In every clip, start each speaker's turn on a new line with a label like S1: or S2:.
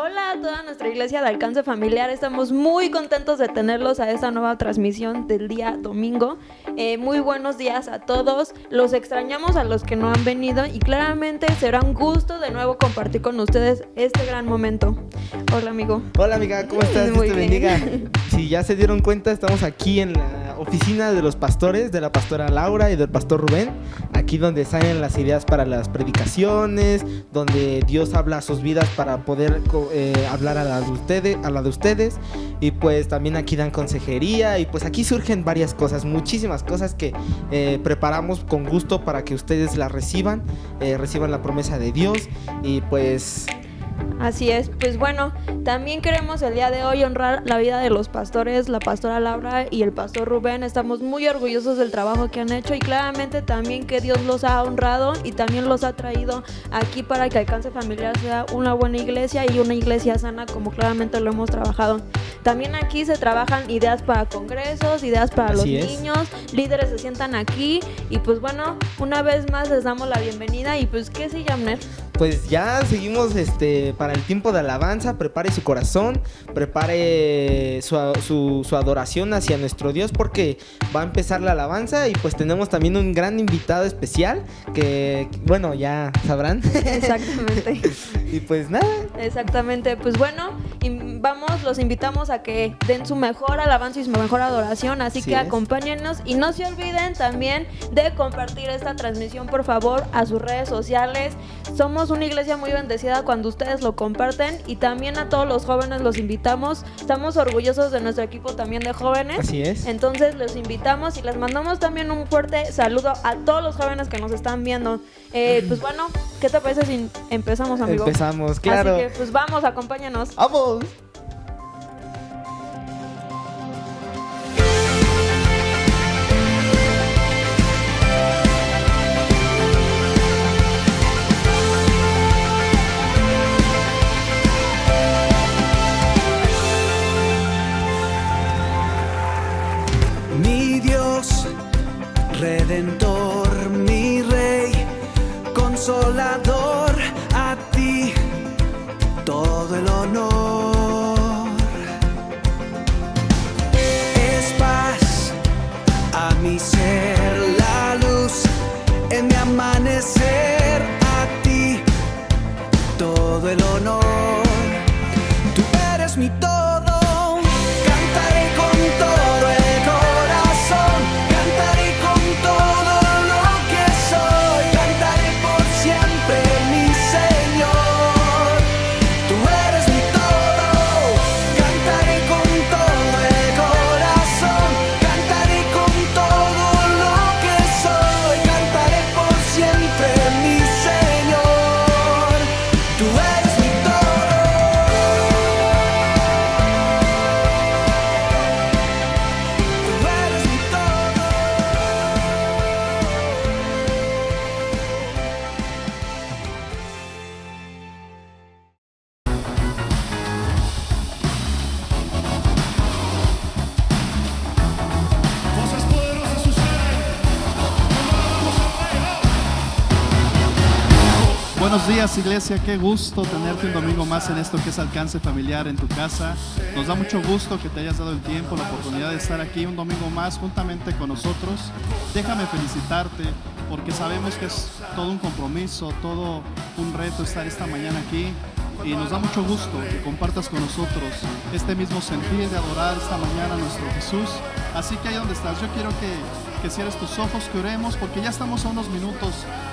S1: Hola a toda nuestra iglesia de alcance familiar, estamos muy contentos de tenerlos a esta nueva transmisión del día domingo. Muy buenos días a todos, los extrañamos a los que no han venido y claramente será un gusto de nuevo compartir con ustedes este gran momento. Hola amigo.
S2: Hola amiga, ¿cómo estás? Dios te bendiga. Si ya se dieron cuenta, estamos aquí en la oficina de los pastores, de la pastora Laura y del pastor Rubén, aquí donde salen las ideas para las predicaciones, donde Dios habla a sus vidas para poder hablar a la de ustedes, y pues también aquí dan consejería, y pues aquí surgen varias cosas, muchísimas cosas que preparamos con gusto para que ustedes las reciban la promesa de Dios, y pues...
S1: Así es, pues bueno, también queremos el día de hoy honrar la vida de los pastores, la pastora Laura y el pastor Rubén. Estamos muy orgullosos del trabajo que han hecho y claramente también que Dios los ha honrado y también los ha traído aquí para que Alcance Familiar sea una buena iglesia y una iglesia sana, como claramente lo hemos trabajado. También aquí se trabajan ideas para congresos, ideas para los niños, líderes se sientan aquí y pues bueno, una vez más les damos la bienvenida y pues ¿qué sigue, Amner?
S2: Pues ya seguimos para el tiempo de alabanza. Prepare su corazón, prepare su adoración hacia nuestro Dios, porque va a empezar la alabanza y pues tenemos también un gran invitado especial que, bueno, ya sabrán.
S1: Exactamente.
S2: Y pues nada.
S1: Exactamente, pues bueno, los invitamos a que den su mejor alabanza y su mejor adoración, así que acompáñennos y no se olviden también de compartir esta transmisión, por favor, a sus redes sociales. Somos una iglesia muy bendecida cuando ustedes lo comparten, y también a todos los jóvenes los invitamos. Estamos orgullosos de nuestro equipo también de jóvenes.
S2: Así es.
S1: Entonces los invitamos y les mandamos también un fuerte saludo a todos los jóvenes que nos están viendo. Pues bueno, ¿qué te parece si empezamos, amigo?
S2: Empezamos, claro.
S1: Así que pues vamos, acompáñanos.
S2: ¡Vamos!
S3: Redentor, mi Rey, Consolador, a ti todo el honor. Es paz a mi ser, la luz en mi amanecer, a ti todo el honor. Tú eres mi todo, cantaré con todo el corazón. Cantaré con todo lo que soy, cantaré por siempre, mi Señor. Tú eres mi todo, cantaré con todo el corazón, cantaré con todo lo que soy, cantaré por siempre, mi Señor. Tú eres mi todo. Tú eres mi todo.
S4: Cosas poderosas suceden. Buenos días, iglesia, qué gusto tenerte un domingo más en esto que es Alcance Familiar en tu casa. Nos da mucho gusto que te hayas dado el tiempo, la oportunidad de estar aquí un domingo más juntamente con nosotros. Déjame felicitarte porque sabemos que es todo un compromiso, todo un reto estar esta mañana aquí. Y nos da mucho gusto que compartas con nosotros este mismo sentir de adorar esta mañana a nuestro Jesús. Así que ahí donde estás, yo quiero que cierres tus ojos, que oremos, porque ya estamos a unos minutos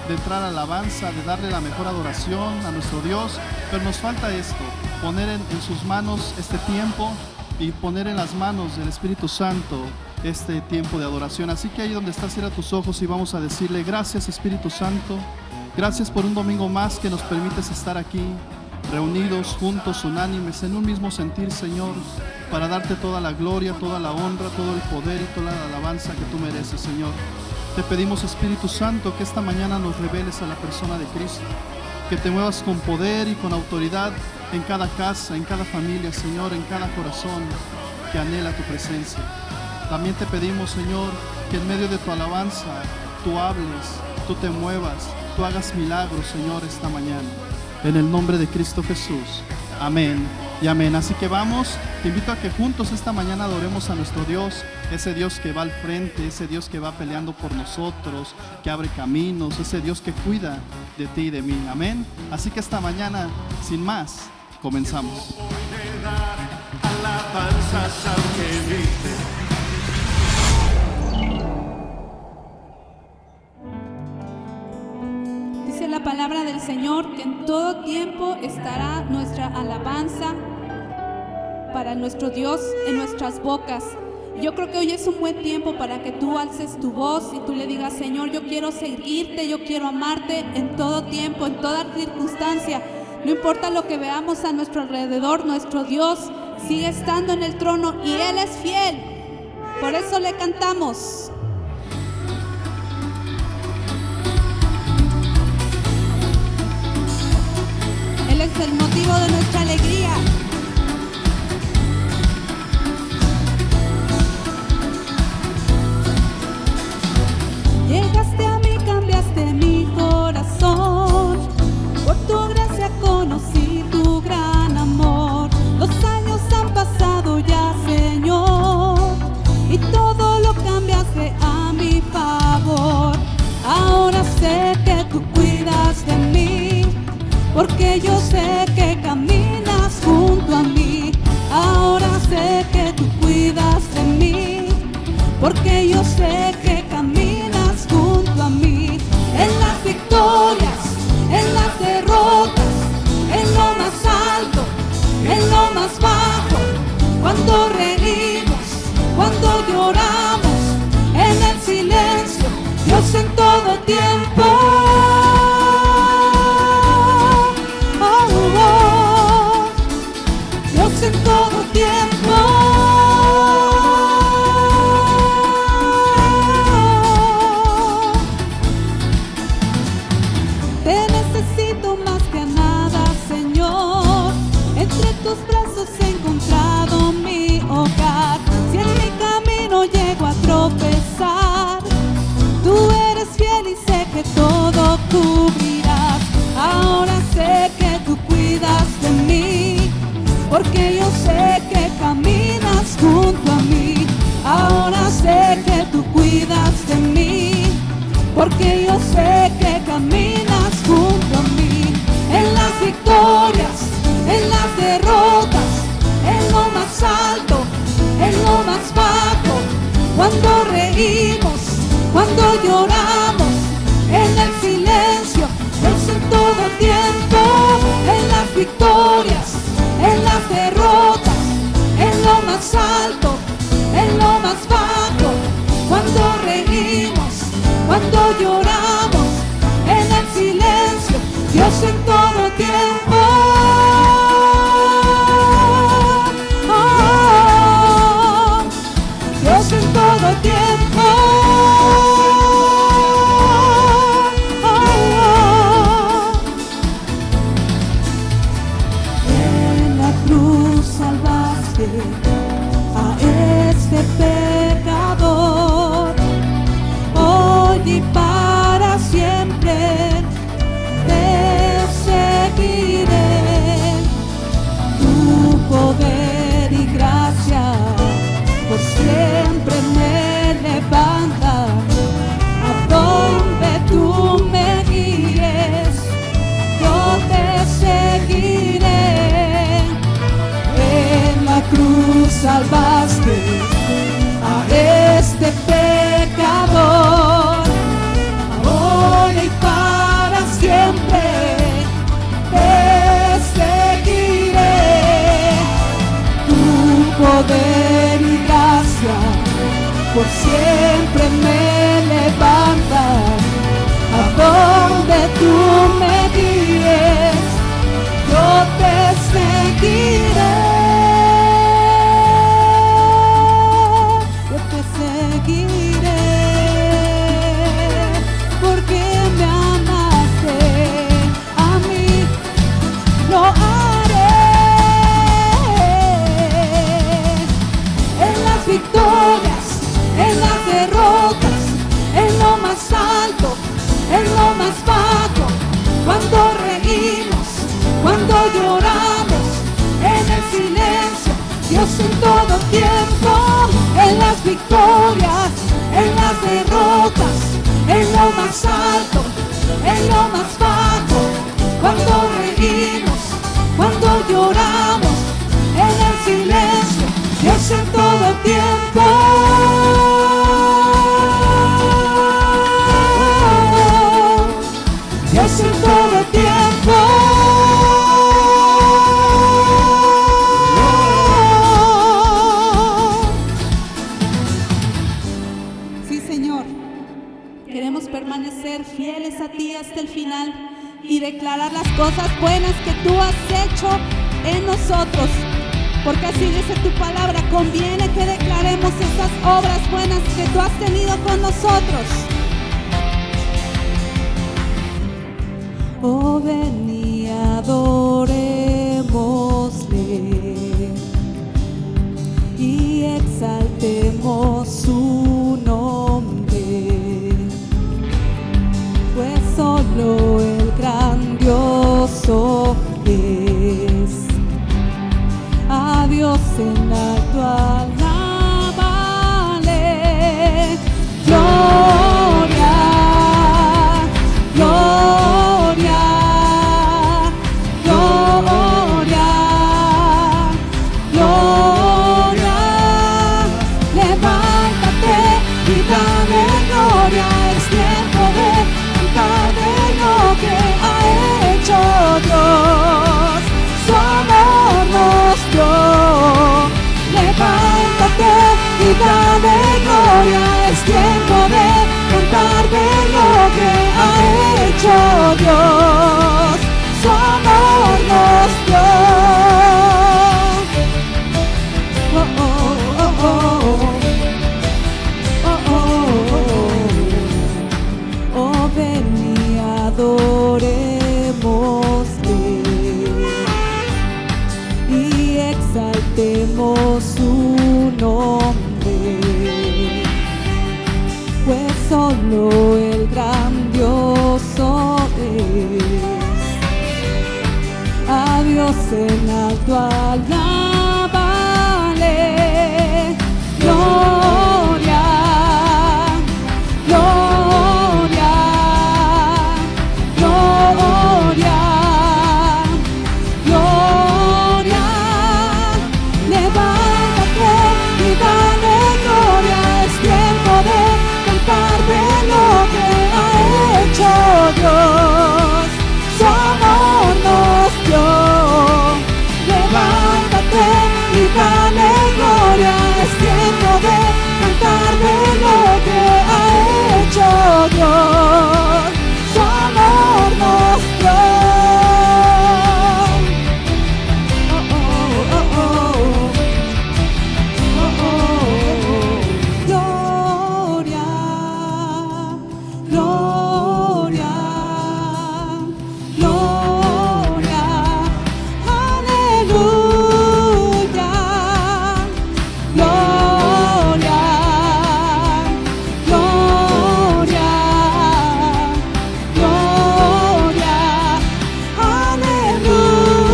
S4: de entrar a la alabanza, de darle la mejor adoración a nuestro Dios. Pero nos falta esto, poner en sus manos este tiempo y poner en las manos del Espíritu Santo este tiempo de adoración. Así que ahí donde estás, cierra tus ojos y vamos a decirle: gracias, Espíritu Santo, gracias por un domingo más que nos permites estar aquí, reunidos juntos, unánimes, en un mismo sentir, Señor, para darte toda la gloria, toda la honra, todo el poder y toda la alabanza que tú mereces, Señor. Te pedimos, Espíritu Santo, que esta mañana nos reveles a la persona de Cristo, que te muevas con poder y con autoridad en cada casa, en cada familia, Señor, en cada corazón que anhela tu presencia. También te pedimos, Señor, que en medio de tu alabanza tú hables, tú te muevas, tú hagas milagros, Señor, esta mañana. En el nombre de Cristo Jesús. Amén y amén. Así que vamos, te invito a que juntos esta mañana adoremos a nuestro Dios, ese Dios que va al frente, ese Dios que va peleando por nosotros, que abre caminos, ese Dios que cuida de ti y de mí. Amén. Así que esta mañana, sin más, comenzamos.
S3: Alabanzas al que vive.
S5: Dice la palabra del Señor que en todo tiempo estará nuestra alabanza para nuestro Dios en nuestras bocas. Yo creo que hoy es un buen tiempo para que tú alces tu voz y tú le digas: Señor, yo quiero seguirte, yo quiero amarte en todo tiempo, en toda circunstancia. No importa lo que veamos a nuestro alrededor, nuestro Dios sigue estando en el trono y Él es fiel. Por eso le cantamos. Él es el motivo de nuestra alegría. Llegaste a mí, cambiaste mi corazón. Por tu gracia conocí tu gran amor. Los años han pasado ya, Señor, y todo lo cambiaste a mi favor. Ahora sé que tú cuidas de mí, porque yo sé que caminas junto a mí. Ahora sé que tú cuidas de mí, porque yo sé que caminas junto a mí. En las victorias, en las derrotas, en lo más alto, en lo más bajo, cuando reímos, cuando lloramos, en el silencio, Dios en todo tiempo. Dios en todo tiempo. Te necesito más que a nada, Señor. Entre tus brazos he encontrado mi hogar. Si en mi camino llego a tropezar, tú eres fiel y sé que todo cubrirás. Ahora sé que tú cuidas de mí, porque yo sé que caminas junto a mí. Ahora sé que tú cuidas de mí, porque yo sé que caminas junto a mí. En las victorias, en las derrotas, en lo más alto, en lo más bajo, cuando reímos, cuando lloramos, en el silencio, Dios en todo tiempo. En las victorias, en las derrotas, en lo más alto, en lo más bajo, cuando reímos, cuando lloramos, en el silencio, Dios en todo tiempo. Dios en todo tiempo. En la cruz salvaste a este pecador. Hoy y para siempre te seguiré. Tu poder y gracia por siempre me levanta. A donde tú me guíes, yo te seguiré. En la cruz salvaste a este pecador. Ahora y para siempre te seguiré. Tu poder y gracia por siempre me levanta. A donde tú me guíes, yo te seguiré. Yo te seguiré, porque me amaste a mí, lo haré. En las victorias, en las derrotas, en lo más alto, en lo más bajo, cuando reímos, cuando lloramos, silencio, Dios en todo tiempo, en las victorias, en las derrotas, en lo más alto, en lo más bajo, cuando reímos, cuando lloramos, en el silencio, Dios en todo tiempo. Dios en todo tiempo. Sí, Señor, queremos permanecer fieles a ti hasta el final y declarar las cosas buenas que tú has hecho en nosotros, porque así dice tu palabra, conviene que declaremos esas obras buenas que tú has tenido con nosotros. Oh, ven y adorémosle y exaltemos su nombre, pues solo el grandioso es. A Dios en alto alábale, gloria, gloria, gloria, gloria. Levántate y dale gloria, es tiempo de cantar de lo que ha hecho Dios. Su amor nos dio. Levántate y dale gloria, es tiempo de cantar de lo que ha hecho Dios. Su amor nos dio. Oh, oh, oh, oh. Oh, oh, oh. Oh, ven y adorémosle y exaltemos su nombre, pues solo el grandioso es. A Dios en alto alábale, gloria, gloria, gloria, gloria. Levántate y dale gloria, es tiempo de cantar de lo que ha hecho Dios. Su amor nos dio. Levántate y dale gloria, es tiempo de cantar de lo que ha hecho Dios. Su amor nos dio. Oh, oh, oh, oh. Oh, oh, oh. Gloria, gloria, gloria, aleluya, gloria, gloria, gloria, aleluya.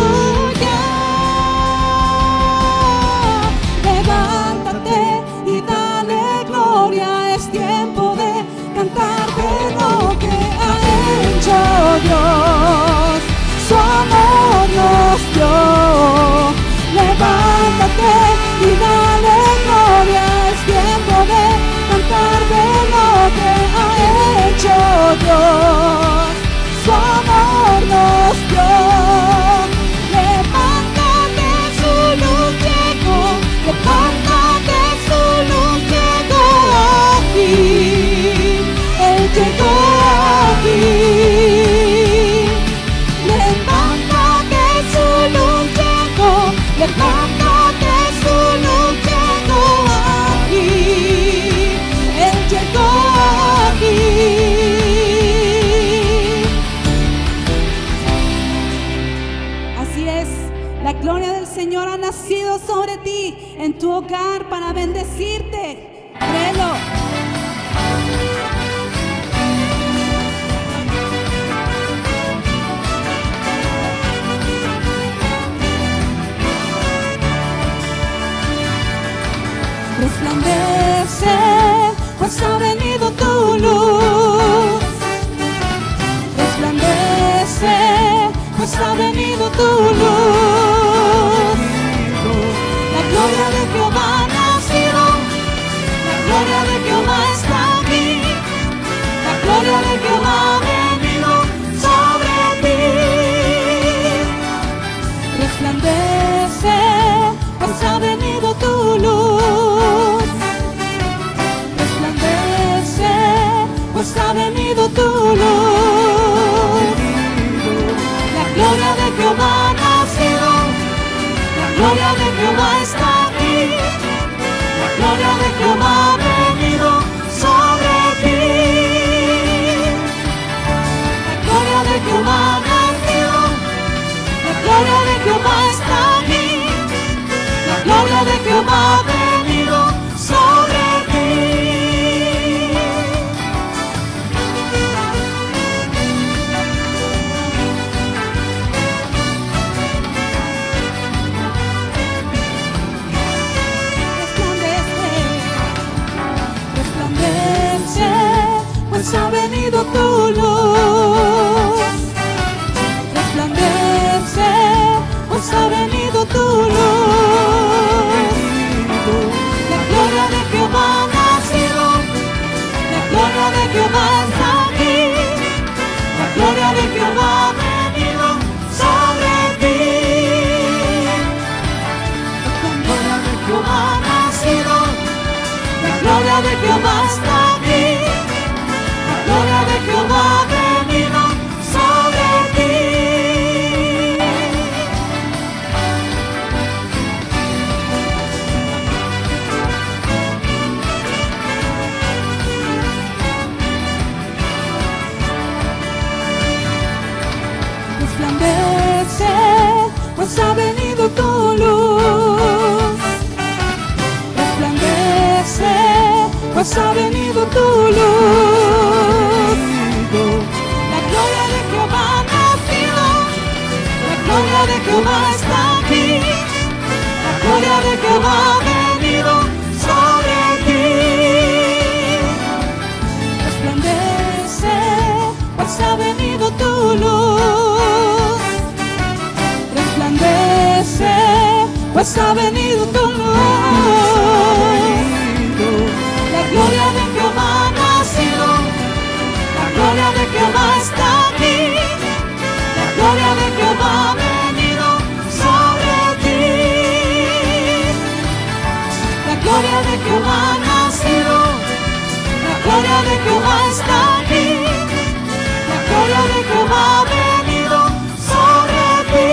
S5: Levántate y dale gloria, es tiempo de cantar de lo que ha hecho Dios. Su amor nos dio. Levántate y dale gloria, es tiempo de cantar de lo que ha hecho Dios. Su amor nos dio. Levántate, su luz llegó. Levántate, su luz llegó aquí. Él llegó aquí. Levántate, su luz llegó. Levántate, su luz llegó aquí. Él llegó aquí. Así es, la gloria del Señor ha nacido sobre ti, en tu hogar, para bendecirte. Créelo. gloria de Jehová ha venido sobre ti. Resplandece, pues ha venido tu luz. Resplandece, pues ha venido tu luz. La gloria de Jehová ha nacido, la gloria de Jehová está aquí, la gloria de Jehová ha venido sobre ti. La gloria de Jehová ha nacido, la gloria de Jehová está aquí, la gloria de Jehová ha venido sobre ti. Resplandece, pues ha venido tu luz. Resplandece, pues ha venido tu luz. La gloria de Jehová ha nacido, la gloria de Jehová está aquí, la gloria de Jehová ha venido sobre ti. La gloria de Jehová ha nacido, la gloria de Jehová está aquí, la gloria de Jehová ha venido sobre ti. Resplandece, pues ha venido tu luz. Resplandece, pues ha venido tu luz. La gloria de Jehová ha nacido, la gloria de Jehová está aquí, la gloria de Jehová ha venido sobre ti. Resplandece, pues ha venido tu luz. Resplandece, pues ha venido tu luz. La gloria de Jehová ha nacido, la gloria de Jehová está aquí, la gloria de Jehová ha venido sobre ti. La gloria de Jehová ha nacido, la gloria de Jehová está aquí, la gloria de Jehová ha venido sobre ti.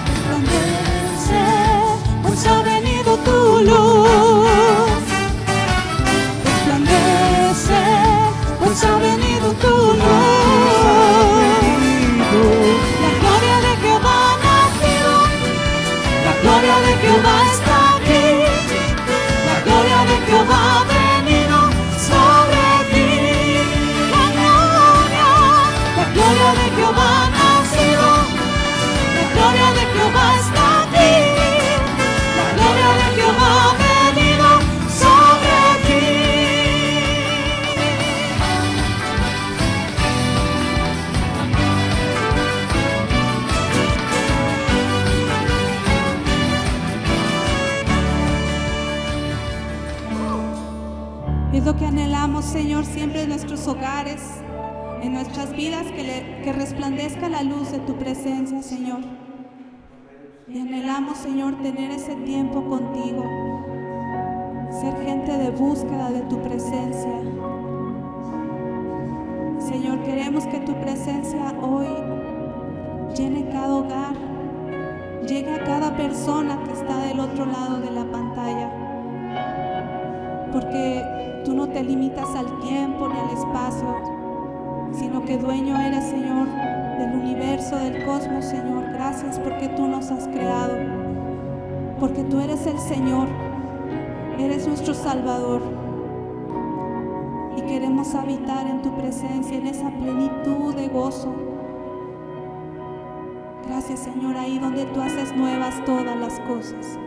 S5: Resplandece, pues ha venido tu luz. Resplandece, pues ha venido tu luz. La gloria de Jehová ha nacido, la gloria de Jehová está aquí, la gloria de Jehová ha venido sobre ti. La gloria de Jehová ha nacido, la gloria de Jehová está aquí, la gloria de Jehová ha venido sobre ti. Es lo que anhelamos, Señor, siempre en nuestros hogares, en nuestras vidas, que resplandezca la luz de tu presencia, Señor. Y anhelamos, Señor, tener ese tiempo contigo, ser gente de búsqueda de tu presencia. Señor, queremos que tu presencia hoy llene cada hogar, llegue a cada persona que está del otro lado de la pantalla, porque tú no te limitas al tiempo ni al espacio, sino que dueño eres, Señor, del universo, del cosmos, Señor. Gracias porque tú nos has creado, porque tú eres el Señor, eres nuestro Salvador, y queremos habitar en tu presencia, en esa plenitud de gozo. Gracias, Señor, ahí donde tú haces nuevas todas las cosas.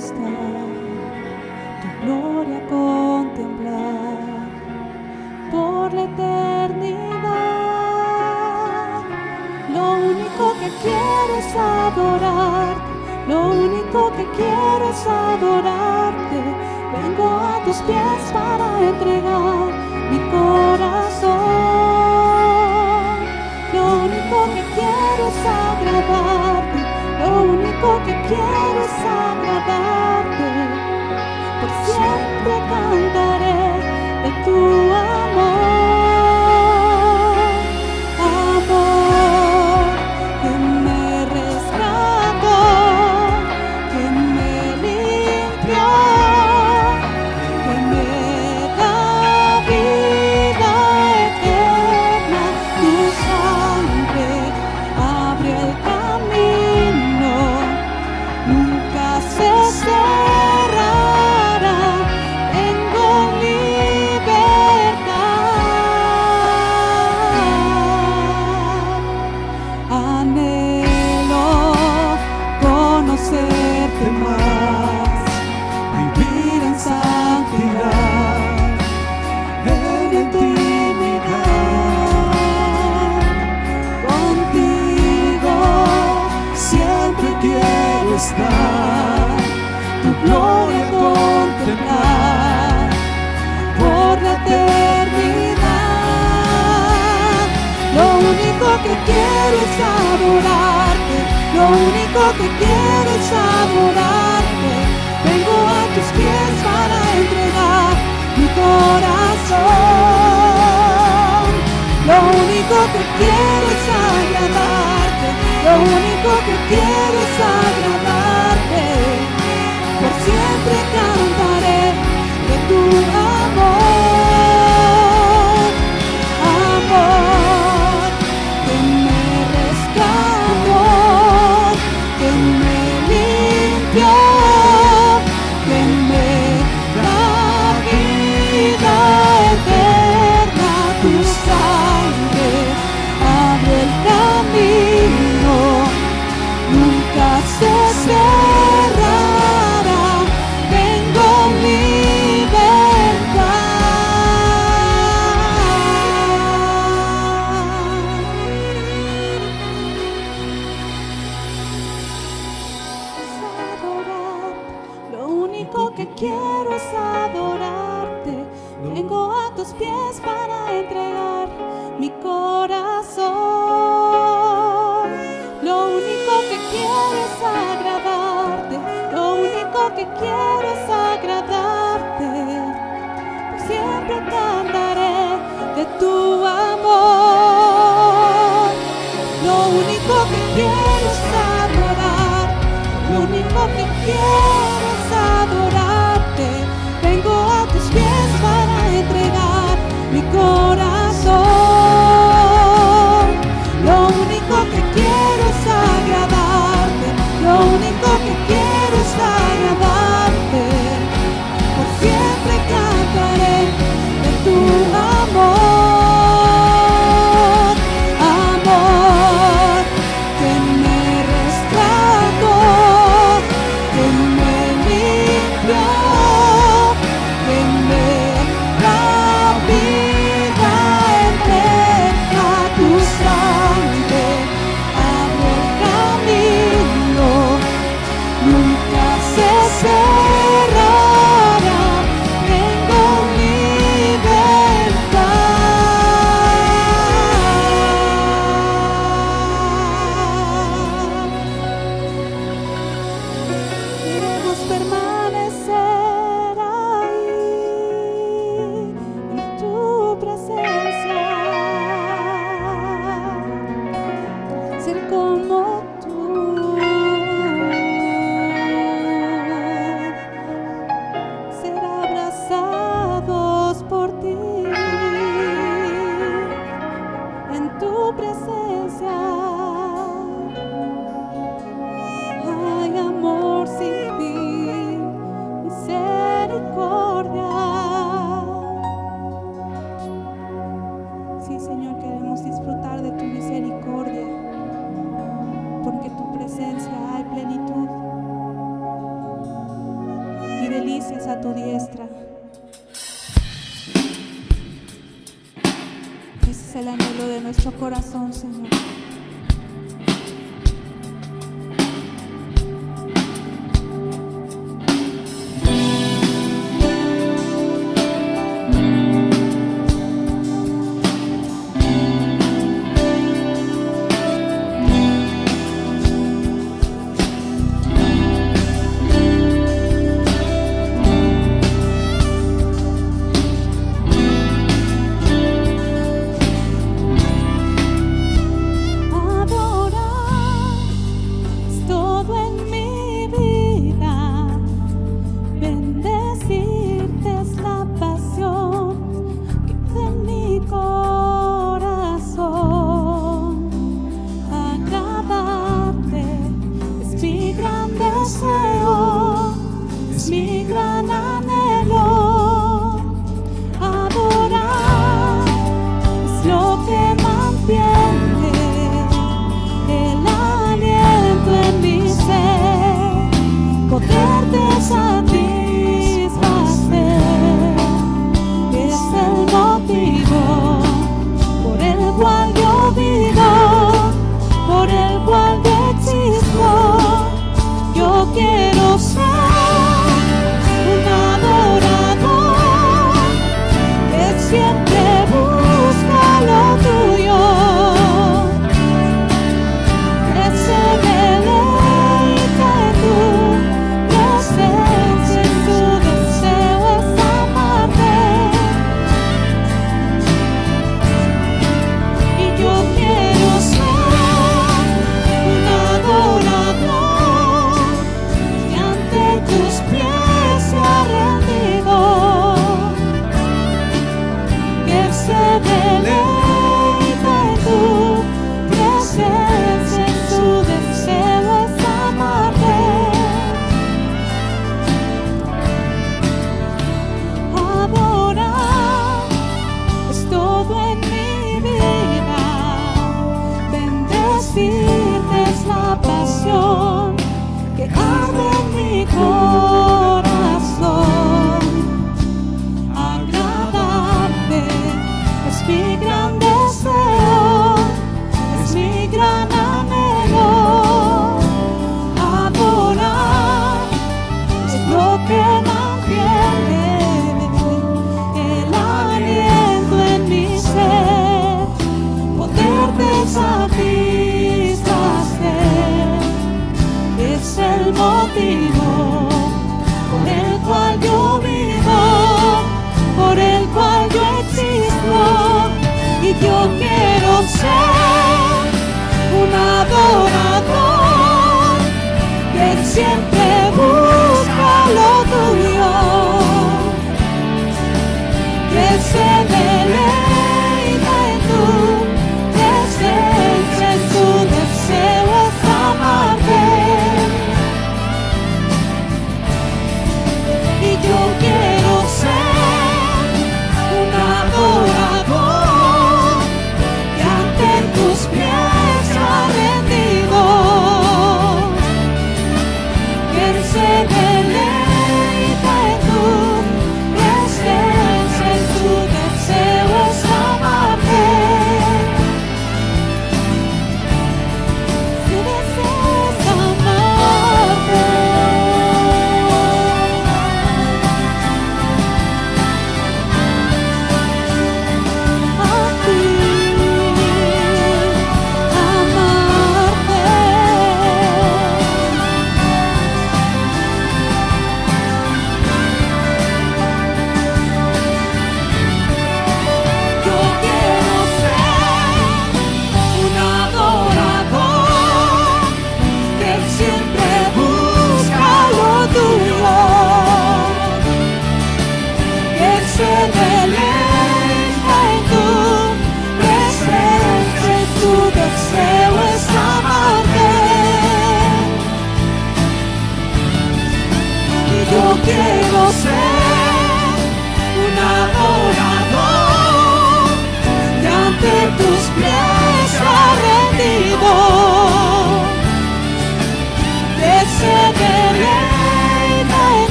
S5: estar, tu gloria contemplar por la eternidad. Lo único que quiero es adorarte, lo único que quiero es adorarte. Vengo a tus pies para entregar mi corazón. Lo único que quiero es agradarte, lo único que quiero es agradarte. Por siempre cantaré de tu amor, amor que me rescató, que me limpió, que me da vida eterna. Tu sangre abre el camino, nunca se cerrará. Tengo libertad. Anhelo conocerte más, vivir en santidad, en intimidad. Contigo siempre quiero estar, tu gloria contemplar por la eternidad. Lo único que quiero es adorarte, lo único que quiero es adorarte. Vengo a tus pies para entregar mi corazón. Lo único que quiero es agradarte, lo único que quiero es agradarte. Por siempre cantaré de tu amor, amor que me rescató, que me limpió, que me da vida eterna. Tu sangre abre el camino, nunca se cerrará. Tengo libertad. Lo único que quiero es adorarte. Vengo a tus pies para entregar mi corazón. Lo único que quiero es agradarte, lo único que quiero es agradarte. Por siempre cantaré de tu amor. Lo único que quiero es adorar, lo único que quiero es adorarte. Vengo a tus pies para entregar mi corazón. Lo único que quiero es agradarte, lo único que quiero es agradarte. Por siempre cantaré de tu amor, amor que me rescató, que me limpió, que me da vida eterna. Tu sangre abre el camino, nunca se cerrará. Tengo libertad. Queremos permanecer ahí en tu presencia, ser como tú, ser abrazados por ti en tu presencia. Hay amor sin fin, misericordia. Sí, Señor, queremos disfrutar de tu misericordia, porque en tu presencia hay plenitud. sientes a tu diestra. Ese es el anhelo de nuestro corazón, Señor.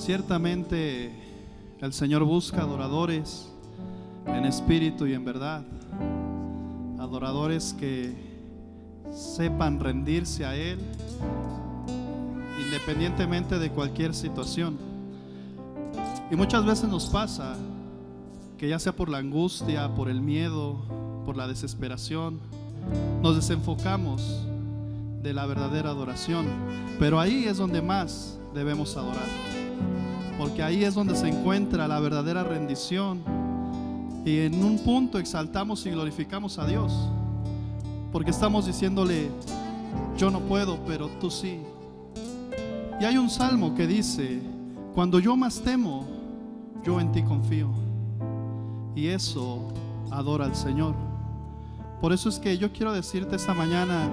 S4: Ciertamente el Señor busca adoradores en espíritu y en verdad, adoradores que sepan rendirse a Él independientemente de cualquier situación. Y muchas veces nos pasa que ya sea por la angustia, por el miedo, por la desesperación, nos desenfocamos de la verdadera adoración. Pero ahí es donde más debemos adorar, porque ahí es donde se encuentra la verdadera rendición, y en un punto exaltamos y glorificamos a Dios, porque estamos diciéndole: yo no puedo, pero tú sí. Y hay un salmo que dice: cuando yo más temo, yo en ti confío. Y eso adora al Señor. Por eso es que yo quiero decirte esta mañana,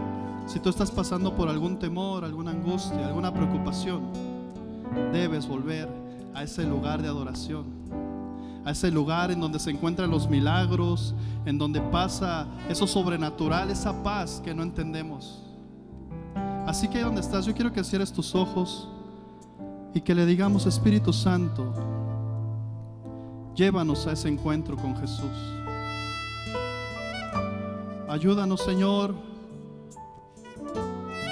S4: si tú estás pasando por algún temor, alguna angustia, alguna preocupación, debes volver a ese lugar de adoración, a ese lugar en donde se encuentran los milagros, en donde pasa eso sobrenatural, esa paz que no entendemos. Así que ahí donde estás, yo quiero que cierres tus ojos y que le digamos: Espíritu Santo, llévanos a ese encuentro con Jesús. Ayúdanos, Señor,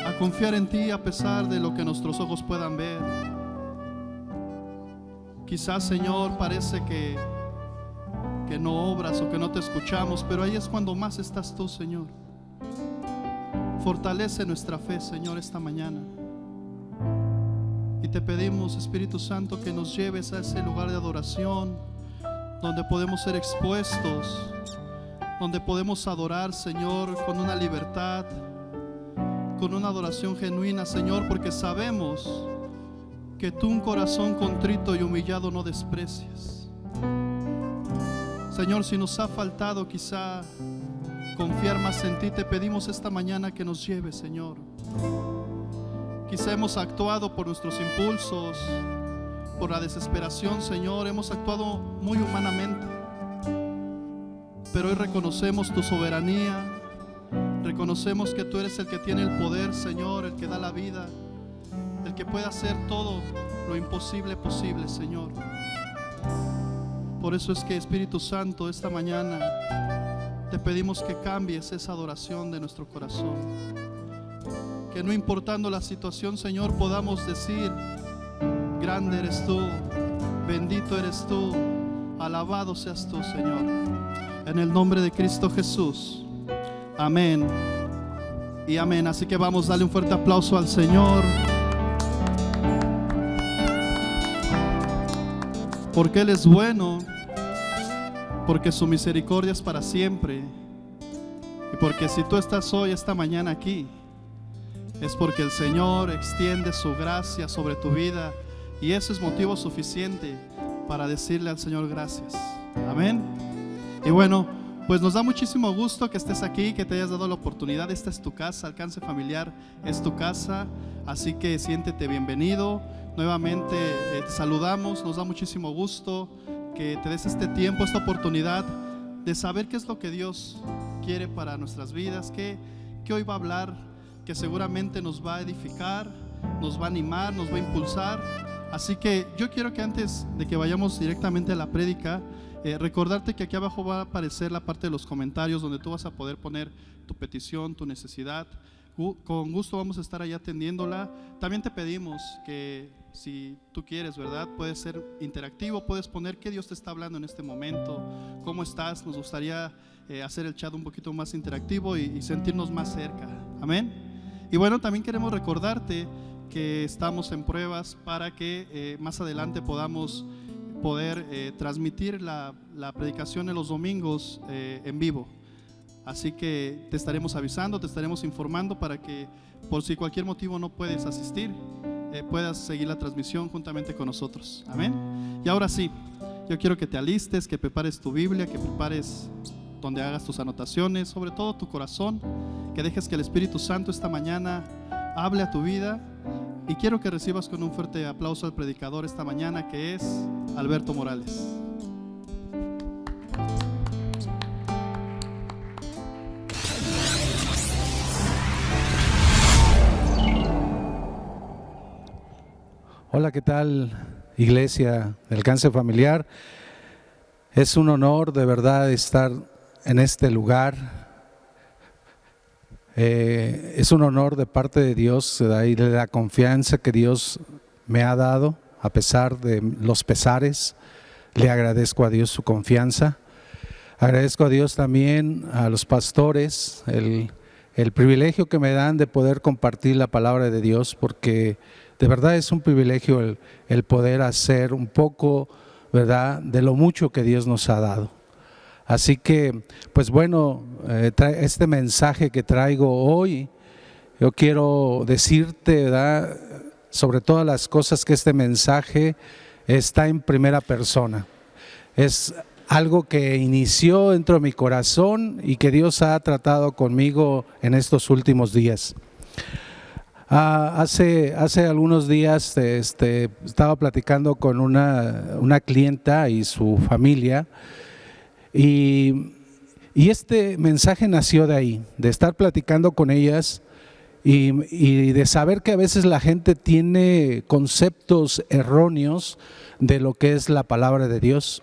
S4: a confiar en ti a pesar de lo que nuestros ojos puedan ver. Quizás, Señor, parece que no obras o que no te escuchamos, pero ahí es cuando más estás tú, Señor. Fortalece nuestra fe, Señor, esta mañana. Y te pedimos, Espíritu Santo, que nos lleves a ese lugar de adoración, donde podemos ser expuestos, donde podemos adorar, Señor, con una libertad, con una adoración genuina, Señor, porque sabemos que tú un corazón contrito y humillado no desprecias. Señor, si nos ha faltado quizá confiar más en ti, te pedimos esta mañana que nos lleves, Señor. Quizá hemos actuado por nuestros impulsos, por la desesperación, Señor, hemos actuado muy humanamente, pero hoy reconocemos tu soberanía, reconocemos que tú eres el que tiene el poder, Señor, el que da la vida, el que puede hacer todo lo imposible posible, Señor. Por eso es que, Espíritu Santo, esta mañana te pedimos que cambies esa adoración de nuestro corazón, que no importando la situación, Señor, podamos decir: grande eres tú, bendito eres tú, alabado seas tú, Señor. En el nombre de Cristo Jesús, amén y amén. Así que vamos a darle un fuerte aplauso al Señor, porque Él es bueno, porque su misericordia es para siempre, y porque si tú estás hoy, esta mañana aquí, es porque el Señor extiende su gracia sobre tu vida, y eso es motivo suficiente para decirle al Señor gracias. Amén. Y bueno, pues nos da muchísimo gusto que estés aquí, que te hayas dado la oportunidad. Esta es tu casa, Alcance Familiar es tu casa, así que siéntete bienvenido. Nuevamente te saludamos, nos da muchísimo gusto que te des este tiempo, esta oportunidad de saber qué es lo que Dios quiere para nuestras vidas, que hoy va a hablar, que seguramente nos va a edificar, nos va a animar, nos va a impulsar. Así que yo quiero que antes de que vayamos directamente a la prédica, recordarte que aquí abajo va a aparecer la parte de los comentarios donde tú vas a poder poner tu petición, tu necesidad. Con gusto vamos a estar ahí atendiéndola. También te pedimos que si tú quieres, ¿verdad?, puedes ser interactivo, puedes poner qué Dios te está hablando en este momento, cómo estás. Nos gustaría hacer el chat un poquito más interactivo y sentirnos más cerca. Amén. Y bueno, también queremos recordarte que estamos en pruebas para que más adelante podamos transmitir la predicación en los domingos en vivo. Así que te estaremos avisando, te estaremos informando para que, por si cualquier motivo no puedes asistir, puedas seguir la transmisión juntamente con nosotros. Amén. Y ahora sí, yo quiero que te alistes, que prepares tu Biblia, que prepares donde hagas tus anotaciones, sobre todo tu corazón, que dejes que el Espíritu Santo esta mañana hable a tu vida. Y quiero que recibas con un fuerte aplauso al predicador esta mañana, que es Alberto Morales.
S6: Hola, ¿qué tal? iglesia de Alcance Familiar. Es un honor de verdad estar en este lugar. Es un honor de parte de Dios y de la confianza que Dios me ha dado a pesar de los pesares. Le agradezco a Dios su confianza. Agradezco a Dios también, a los pastores, el privilegio que me dan de poder compartir la palabra de Dios, porque de verdad es un privilegio el poder hacer un poco, ¿verdad?, de lo mucho que Dios nos ha dado. Así que, pues bueno, este mensaje que traigo hoy, yo quiero decirte, ¿verdad?, sobre todas las cosas, que este mensaje está en primera persona. Es algo que inició dentro de mi corazón y que Dios ha tratado conmigo en estos últimos días. Hace algunos días estaba platicando con una clienta y su familia, y este mensaje nació de ahí, de estar platicando con ellas y de saber que a veces la gente tiene conceptos erróneos de lo que es la palabra de Dios.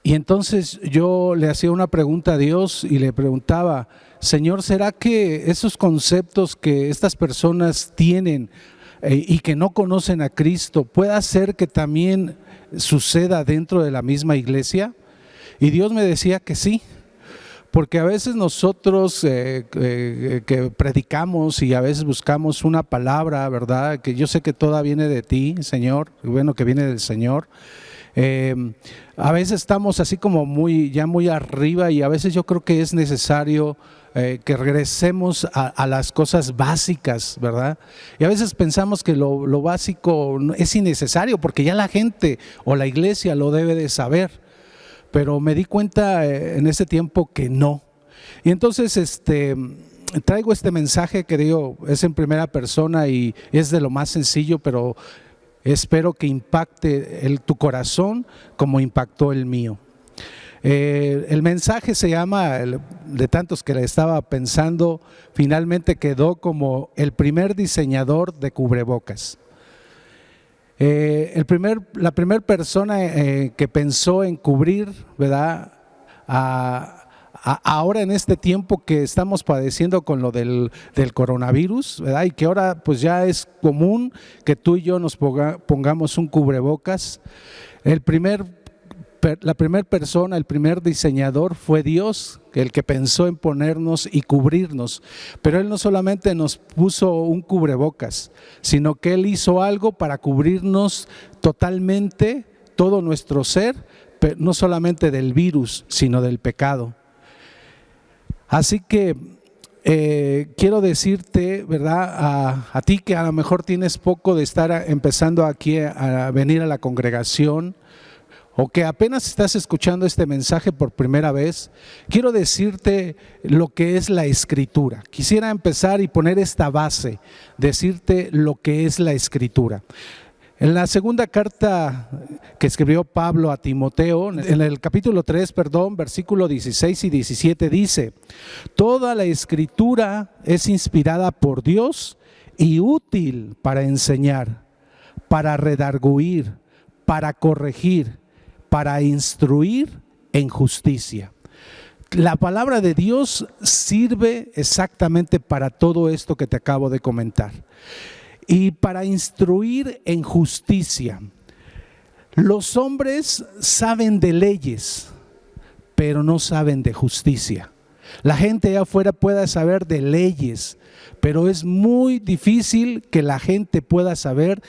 S6: Y entonces yo le hacía una pregunta a Dios y le preguntaba: Señor, ¿será que esos conceptos que estas personas tienen y que no conocen a Cristo, puede ser que también suceda dentro de la misma iglesia? Y Dios me decía que sí, porque a veces nosotros que predicamos y a veces buscamos una palabra, ¿verdad?, que yo sé que toda viene de ti, Señor, bueno, que viene del Señor. A veces estamos así como muy arriba, y a veces yo creo que es necesario que regresemos a las cosas básicas, ¿verdad? Y a veces pensamos que lo básico es innecesario porque ya la gente o la iglesia lo debe de saber, pero me di cuenta en ese tiempo que no. Y entonces traigo este mensaje que digo, es en primera persona y es de lo más sencillo, pero espero que impacte tu corazón como impactó el mío. El mensaje se llama, de tantos que le estaba pensando, finalmente quedó como el primer diseñador de cubrebocas. La primera persona que pensó en cubrir, ¿verdad?, ahora en este tiempo que estamos padeciendo con lo del coronavirus, ¿verdad?, y que ahora pues ya es común que tú y yo nos pongamos un cubrebocas. La primera persona, el primer diseñador fue Dios, el que pensó en ponernos y cubrirnos. Pero Él no solamente nos puso un cubrebocas, sino que Él hizo algo para cubrirnos totalmente, todo nuestro ser, no solamente del virus, sino del pecado. Así que quiero decirte, ¿verdad?, a ti que a lo mejor tienes poco de estar empezando aquí a venir a la congregación, o que apenas estás escuchando este mensaje por primera vez, quiero decirte lo que es la Escritura. Quisiera empezar y poner esta base, decirte lo que es la Escritura. En la segunda carta que escribió Pablo a Timoteo, en el capítulo 3, versículo 16 y 17 dice: toda la Escritura es inspirada por Dios y útil para enseñar, para redarguir, para corregir, para instruir en justicia. La palabra de Dios sirve exactamente para todo esto que te acabo de comentar. Y para instruir en justicia. Los hombres saben de leyes, pero no saben de justicia. La gente allá afuera pueda saber de leyes, pero es muy difícil que la gente pueda saber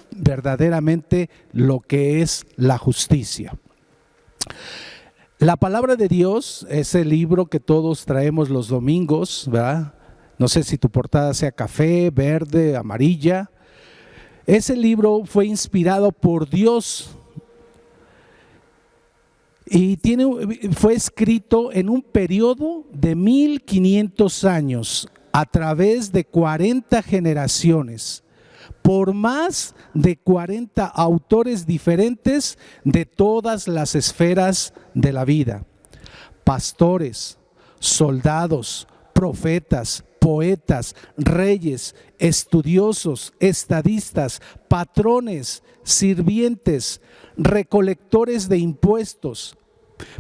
S6: verdaderamente lo que es la justicia. La palabra de Dios, ese libro que todos traemos los domingos, ¿verdad? No sé si tu portada sea café, verde, amarilla. Ese libro fue inspirado por Dios y fue escrito en un periodo de 1500 años a través de 40 generaciones por más de 40 autores diferentes de todas las esferas de la vida: pastores, soldados, profetas, poetas, reyes, estudiosos, estadistas, patrones, sirvientes, recolectores de impuestos,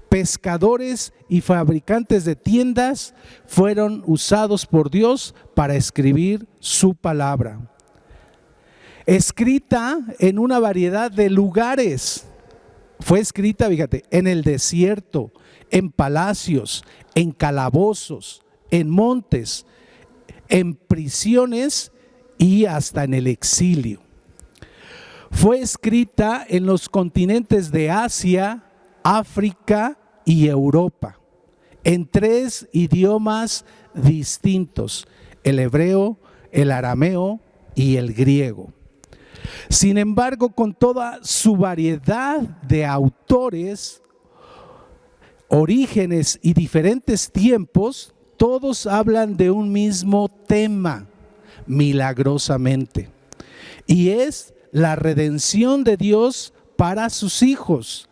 S6: pescadores y fabricantes de tiendas fueron usados por Dios para escribir su palabra. Escrita en una variedad de lugares. Fue escrita, fíjate, en el desierto, en palacios, en calabozos, en montes, en prisiones y hasta en el exilio. Fue escrita en los continentes de Asia, África y Europa, en 3 idiomas distintos: el hebreo, el arameo y el griego. Sin embargo, con toda su variedad de autores, orígenes y diferentes tiempos, todos hablan de un mismo tema, milagrosamente, y es la redención de Dios para sus hijos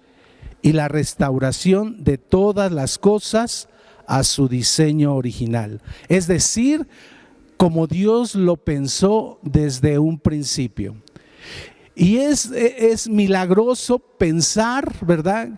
S6: y la restauración de todas las cosas a su diseño original. Es decir, como Dios lo pensó desde un principio. Y es milagroso pensar, ¿verdad?,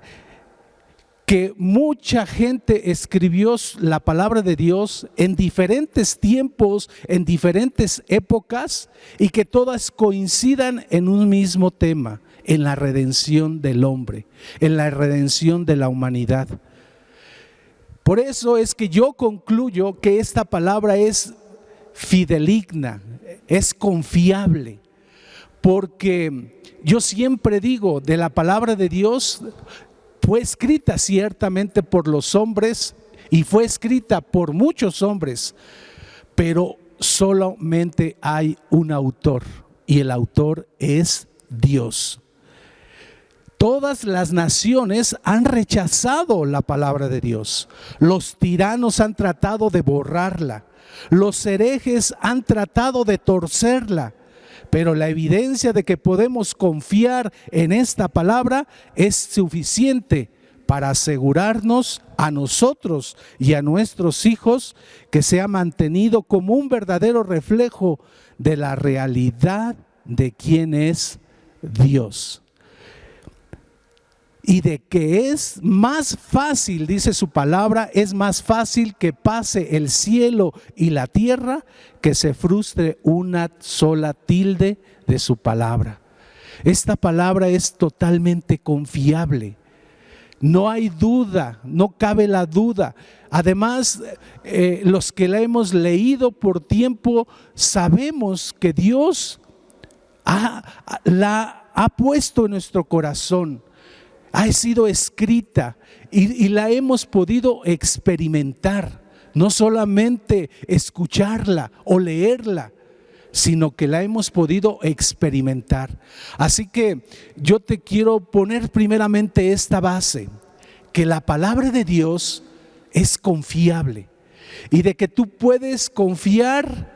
S6: que mucha gente escribió la palabra de Dios en diferentes tiempos, en diferentes épocas, y que todas coincidan en un mismo tema: en la redención del hombre, en la redención de la humanidad. Por eso es que yo concluyo que esta palabra es fideligna, es confiable, porque yo siempre digo, de la palabra de Dios fue escrita ciertamente por los hombres y fue escrita por muchos hombres, pero solamente hay un autor, y el autor es Dios. Todas las naciones han rechazado la palabra de Dios. Los tiranos han tratado de borrarla. Los herejes han tratado de torcerla. Pero la evidencia de que podemos confiar en esta palabra es suficiente para asegurarnos a nosotros y a nuestros hijos que se ha mantenido como un verdadero reflejo de la realidad de quién es Dios. Y de que es más fácil, dice su palabra, es más fácil que pase el cielo y la tierra que se frustre una sola tilde de su palabra. Esta palabra es totalmente confiable. No hay duda, no cabe la duda. Además, los que la hemos leído por tiempo sabemos que Dios la ha puesto en nuestro corazón. Ha sido escrita y la hemos podido experimentar, no solamente escucharla o leerla, sino que la hemos podido experimentar. Así que yo te quiero poner primeramente esta base, que la palabra de Dios es confiable y de que tú puedes confiar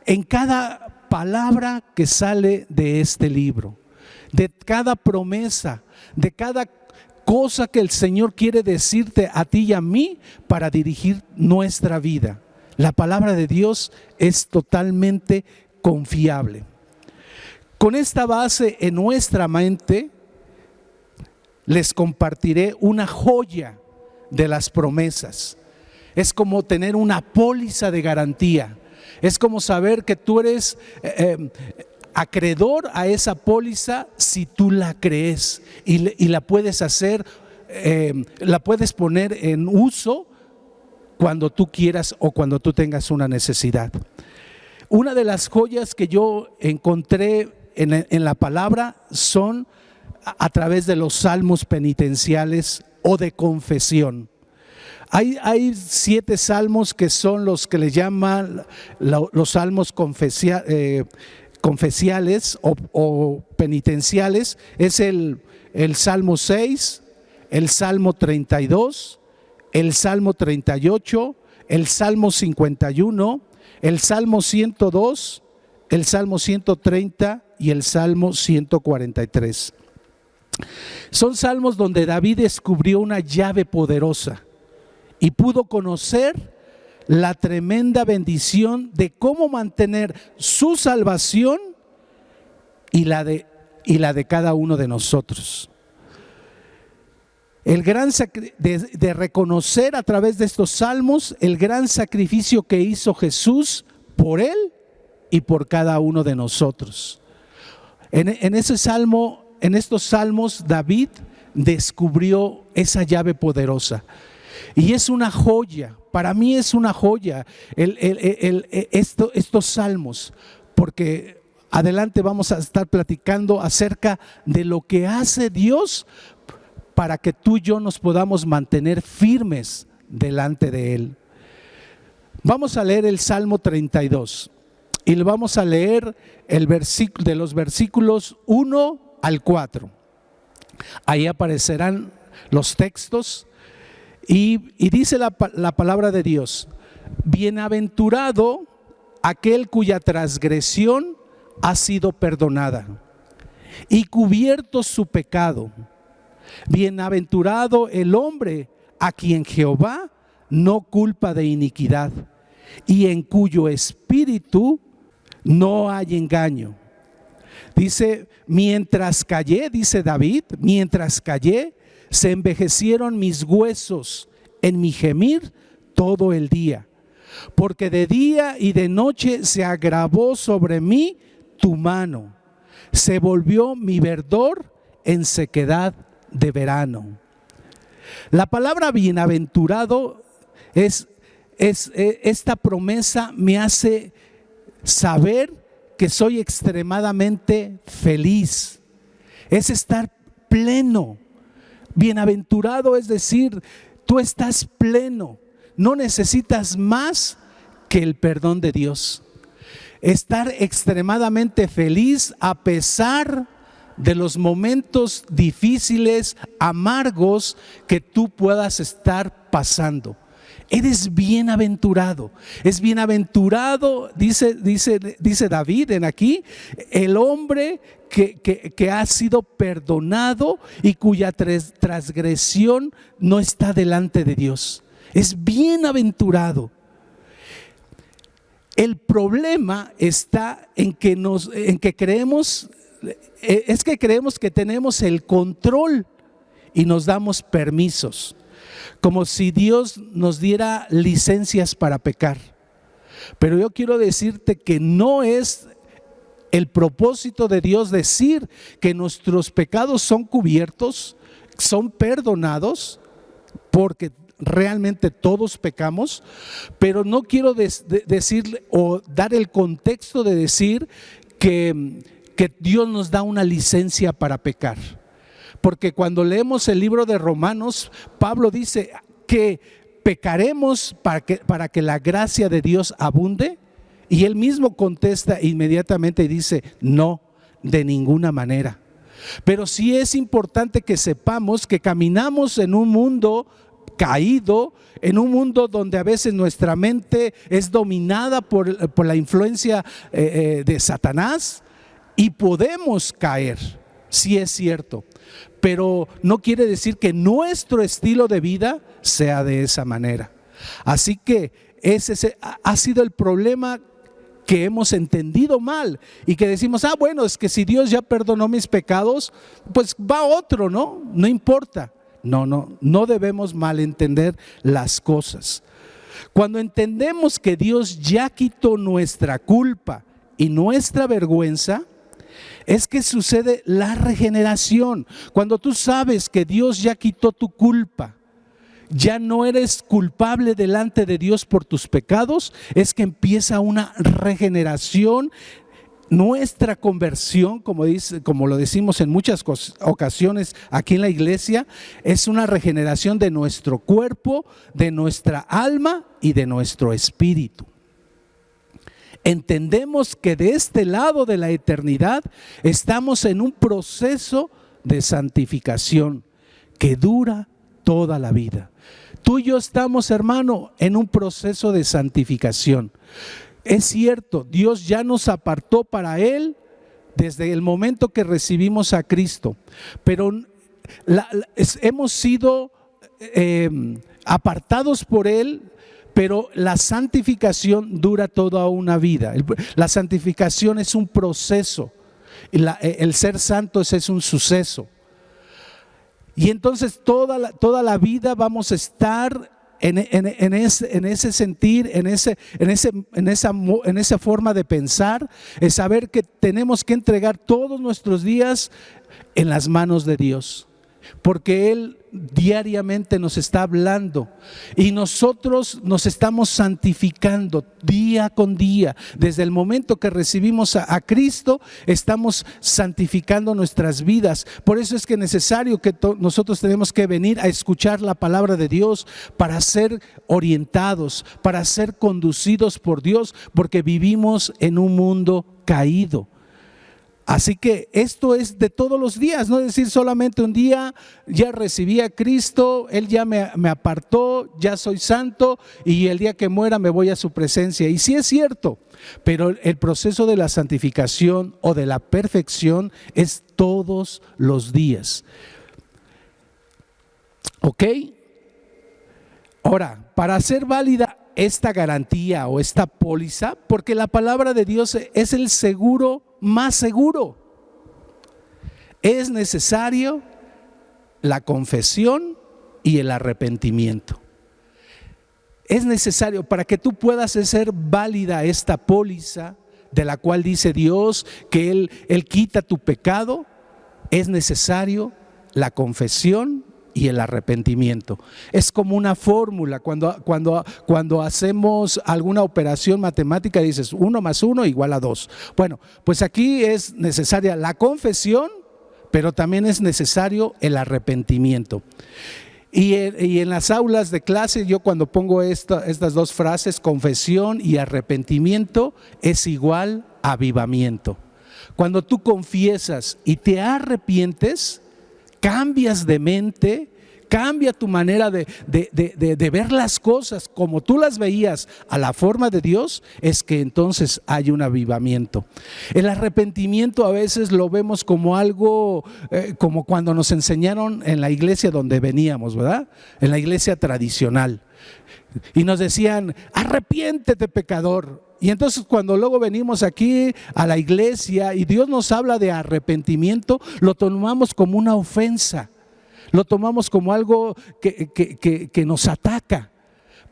S6: en cada palabra que sale de este libro, de cada promesa, de cada cosa que el Señor quiere decirte a ti y a mí para dirigir nuestra vida. La palabra de Dios es totalmente confiable. Con esta base en nuestra mente, les compartiré una joya de las promesas. Es como tener una póliza de garantía. Es como saber que tú eres acreedor a esa póliza si tú la crees y la puedes hacer, la puedes poner en uso cuando tú quieras o cuando tú tengas una necesidad. Una de las joyas que yo encontré en la palabra son a través de los salmos penitenciales o de confesión. Hay 7 salmos que son los que le llaman los salmos confesiales o penitenciales. Es el Salmo 6, el Salmo 32, el Salmo 38, el Salmo 51, el Salmo 102, el Salmo 130 y el Salmo 143. Son salmos donde David descubrió una llave poderosa y pudo conocer la tremenda bendición de cómo mantener su salvación y la de cada uno de nosotros. El gran de reconocer a través de estos salmos el gran sacrificio que hizo Jesús por él y por cada uno de nosotros. En estos salmos, David descubrió esa llave poderosa. Y es una joya, para mí es una joya estos salmos, porque adelante vamos a estar platicando acerca de lo que hace Dios para que tú y yo nos podamos mantener firmes delante de Él. Vamos a leer el Salmo 32 y le vamos a leer el versículo de los versículos 1 al 4. Ahí aparecerán los textos y dice la palabra de Dios: bienaventurado aquel cuya transgresión ha sido perdonada y cubierto su pecado. Bienaventurado el hombre a quien Jehová no culpa de iniquidad y en cuyo espíritu no hay engaño. Dice, mientras callé, dice David, mientras callé, se envejecieron mis huesos en mi gemir todo el día, porque de día y de noche se agravó sobre mí tu mano, se volvió mi verdor en sequedad de verano. La palabra bienaventurado es esta promesa me hace saber que soy extremadamente feliz, es estar pleno. Bienaventurado es decir, tú estás pleno, no necesitas más que el perdón de Dios. Estar extremadamente feliz a pesar de los momentos difíciles, amargos que tú puedas estar pasando. Eres bienaventurado. Es bienaventurado, dice David en aquí, el hombre que ha sido perdonado y cuya transgresión no está delante de Dios. Es bienaventurado. El problema está en que creemos que tenemos el control y nos damos permisos, como si Dios nos diera licencias para pecar. Pero yo quiero decirte que no es el propósito de Dios decir que nuestros pecados son cubiertos, son perdonados, porque realmente todos pecamos, pero no quiero decir o dar el contexto de decir que Dios nos da una licencia para pecar. Porque cuando leemos el libro de Romanos, Pablo dice que pecaremos para que la gracia de Dios abunde, y él mismo contesta inmediatamente y dice, no, de ninguna manera. Pero sí es importante que sepamos que caminamos en un mundo caído, en un mundo donde a veces nuestra mente es dominada por la influencia de Satanás, y podemos caer, sí es cierto, pero no quiere decir que nuestro estilo de vida sea de esa manera. Así que ese ha sido el problema que hemos entendido mal y que decimos, bueno, es que si Dios ya perdonó mis pecados, pues va otro, no importa. No debemos malentender las cosas. Cuando entendemos que Dios ya quitó nuestra culpa y nuestra vergüenza, es que sucede la regeneración. Cuando tú sabes que Dios ya quitó tu culpa, ya no eres culpable delante de Dios por tus pecados, es que empieza una regeneración. Nuestra conversión, como lo decimos en muchas ocasiones aquí en la iglesia, es una regeneración de nuestro cuerpo, de nuestra alma y de nuestro espíritu. Entendemos que de este lado de la eternidad estamos en un proceso de santificación que dura toda la vida. Tú y yo estamos, hermano, en un proceso de santificación. Es cierto, Dios ya nos apartó para Él desde el momento que recibimos a Cristo, pero hemos sido apartados por Él, Pero la santificación dura toda una vida. La santificación es un proceso. El ser santo es un suceso. Y entonces toda la vida vamos a estar en ese sentir, en esa forma de pensar, es saber que tenemos que entregar todos nuestros días en las manos de Dios, porque Él diariamente nos está hablando y nosotros nos estamos santificando día con día. Desde el momento que recibimos a Cristo, estamos santificando nuestras vidas. Por eso es que es necesario que nosotros tenemos que venir a escuchar la palabra de Dios para ser orientados, para ser conducidos por Dios, porque vivimos en un mundo caído. Así que esto es de todos los días, no es decir solamente un día ya recibí a Cristo, Él ya me apartó, ya soy santo y el día que muera me voy a su presencia. Y sí es cierto, pero el proceso de la santificación o de la perfección es todos los días. ¿Ok? Ahora, para hacer válida esta garantía o esta póliza, porque la palabra de Dios es el seguro más seguro, es necesario la confesión y el arrepentimiento. Es necesario para que tú puedas hacer válida esta póliza de la cual dice Dios que Él quita tu pecado. Es necesario la confesión y el arrepentimiento. Es como una fórmula. Cuando hacemos alguna operación matemática, dices 1 más 1 igual a 2. Bueno, pues aquí es necesaria la confesión, pero también es necesario el arrepentimiento. Y en las aulas de clase, yo cuando pongo estas dos frases, confesión y arrepentimiento, es igual a avivamiento. Cuando tú confiesas y te arrepientes, cambias de mente, cambia tu manera de ver las cosas como tú las veías a la forma de Dios, es que entonces hay un avivamiento. El arrepentimiento a veces lo vemos como algo, como cuando nos enseñaron en la iglesia donde veníamos, ¿verdad? En la iglesia tradicional. Y nos decían, arrepiéntete, pecador. Y entonces cuando luego venimos aquí a la iglesia y Dios nos habla de arrepentimiento, lo tomamos como una ofensa, lo tomamos como algo que nos ataca.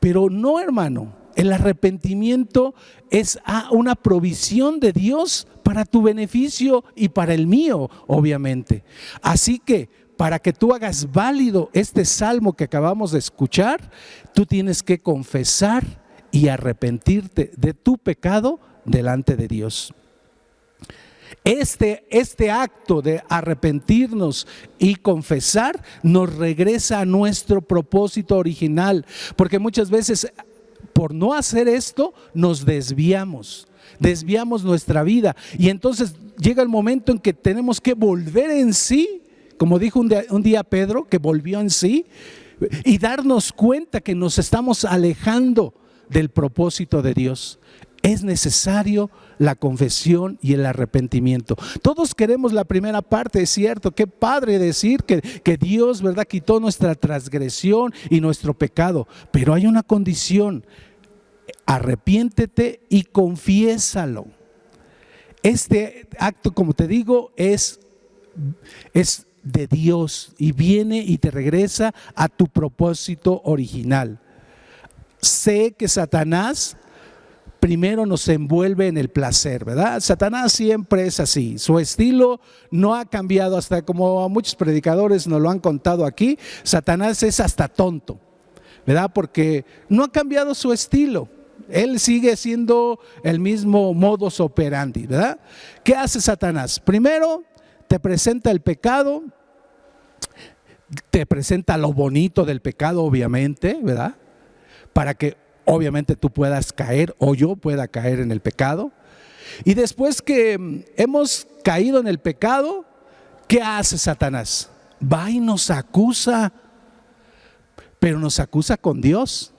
S6: Pero no, hermano, el arrepentimiento es una provisión de Dios para tu beneficio y para el mío, obviamente. Así que para que tú hagas válido este salmo que acabamos de escuchar, tú tienes que confesar y arrepentirte de tu pecado delante de Dios. Este acto de arrepentirnos y confesar nos regresa a nuestro propósito original, porque muchas veces por no hacer esto nos desviamos nuestra vida, y entonces llega el momento en que tenemos que volver en sí, como dijo un día Pedro, que volvió en sí, y darnos cuenta que nos estamos alejando del propósito de Dios. Es necesario la confesión y el arrepentimiento. Todos queremos la primera parte, es cierto, qué padre decir que Dios, ¿verdad?, quitó nuestra transgresión y nuestro pecado, pero hay una condición: arrepiéntete y confiésalo. Este acto, como te digo, es de Dios y viene y te regresa a tu propósito original. Sé que Satanás primero nos envuelve en el placer, ¿verdad? Satanás siempre es así, su estilo no ha cambiado, hasta como a muchos predicadores nos lo han contado aquí. Satanás es hasta tonto, ¿verdad? Porque no ha cambiado su estilo. Él sigue siendo el mismo modus operandi, ¿verdad? ¿Qué hace Satanás? Primero te presenta el pecado, te presenta lo bonito del pecado, obviamente, ¿verdad?, para que obviamente tú puedas caer o yo pueda caer en el pecado. Y después que hemos caído en el pecado, ¿qué hace Satanás? Va y nos acusa, pero nos acusa con Dios.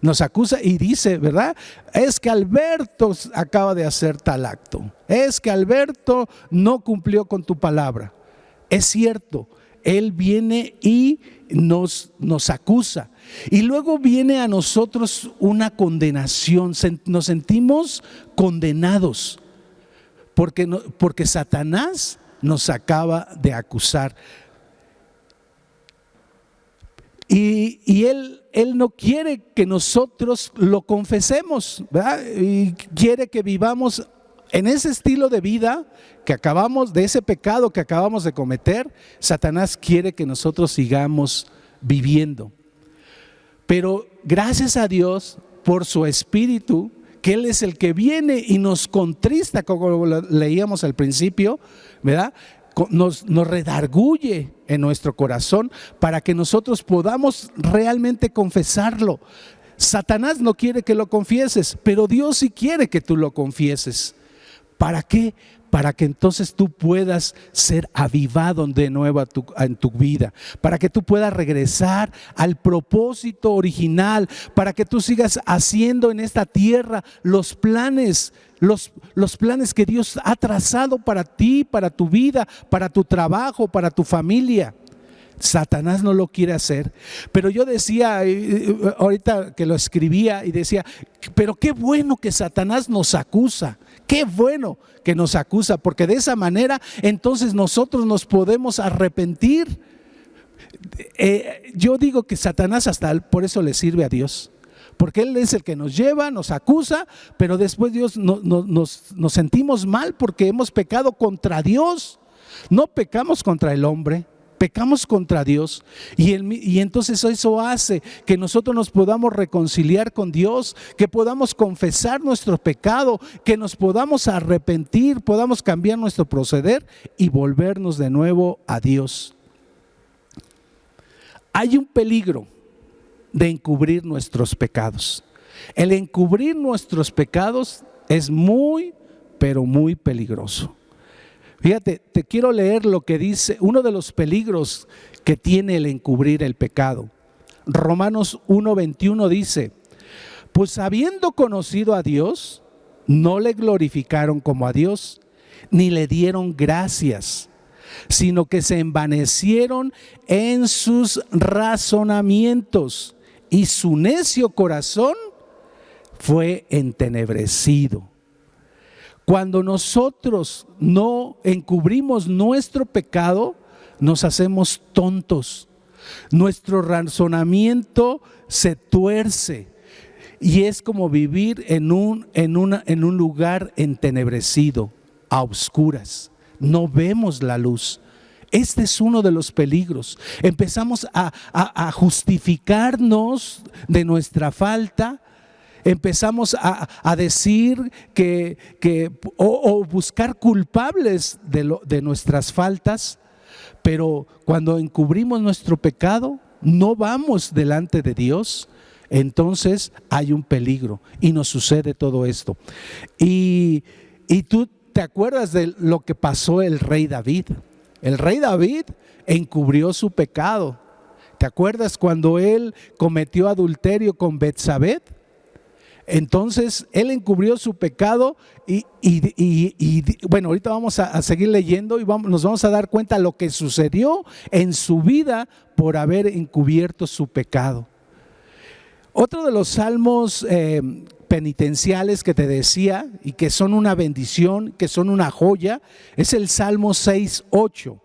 S6: Nos acusa y dice, ¿verdad?, es que Alberto acaba de hacer tal acto, es que Alberto no cumplió con tu palabra. Es cierto, Él viene y nos acusa. Y luego viene a nosotros una condenación, nos sentimos condenados porque Satanás nos acaba de acusar. Y él no quiere que nosotros lo confesemos, ¿verdad? Y quiere que vivamos en ese estilo de vida de ese pecado que acabamos de cometer. Satanás quiere que nosotros sigamos viviendo. Pero gracias a Dios por su Espíritu, que Él es el que viene y nos contrista, como lo leíamos al principio, ¿verdad? Nos redarguye en nuestro corazón para que nosotros podamos realmente confesarlo. Satanás no quiere que lo confieses, pero Dios sí quiere que tú lo confieses. ¿Para qué? Para que entonces tú puedas ser avivado de nuevo en tu vida, para que tú puedas regresar al propósito original, para que tú sigas haciendo en esta tierra los planes que Dios ha trazado para ti, para tu vida, para tu trabajo, para tu familia. Satanás no lo quiere hacer. Pero yo decía, ahorita que lo escribía, y decía, pero qué bueno que Satanás nos acusa. Qué bueno que nos acusa, porque de esa manera entonces nosotros nos podemos arrepentir. Yo digo que Satanás hasta por eso le sirve a Dios, porque Él es el que nos lleva, nos acusa, pero después Dios nos sentimos mal porque hemos pecado contra Dios. No pecamos contra el hombre, pecamos contra Dios, y entonces eso hace que nosotros nos podamos reconciliar con Dios, que podamos confesar nuestro pecado, que nos podamos arrepentir, podamos cambiar nuestro proceder y volvernos de nuevo a Dios. Hay un peligro de encubrir nuestros pecados. El encubrir nuestros pecados es muy, pero muy peligroso. Fíjate, te quiero leer lo que dice, uno de los peligros que tiene el encubrir el pecado. Romanos 1:21 dice: pues habiendo conocido a Dios, no le glorificaron como a Dios, ni le dieron gracias, sino que se envanecieron en sus razonamientos, y su necio corazón fue entenebrecido. Cuando nosotros no encubrimos nuestro pecado, nos hacemos tontos. Nuestro razonamiento se tuerce y es como vivir en un lugar entenebrecido, a oscuras. No vemos la luz. Este es uno de los peligros. Empezamos a justificarnos de nuestra falta. Empezamos a decir o buscar culpables de nuestras faltas, pero cuando encubrimos nuestro pecado, no vamos delante de Dios, entonces hay un peligro y nos sucede todo esto. Y tú te acuerdas de lo que pasó el rey David. El rey David encubrió su pecado. ¿Te acuerdas cuando él cometió adulterio con Betsabé? Entonces él encubrió su pecado y bueno, ahorita vamos a seguir leyendo y nos vamos a dar cuenta de lo que sucedió en su vida por haber encubierto su pecado. Otro de los salmos penitenciales que te decía y que son una bendición, que son una joya, es el Salmo 6:8,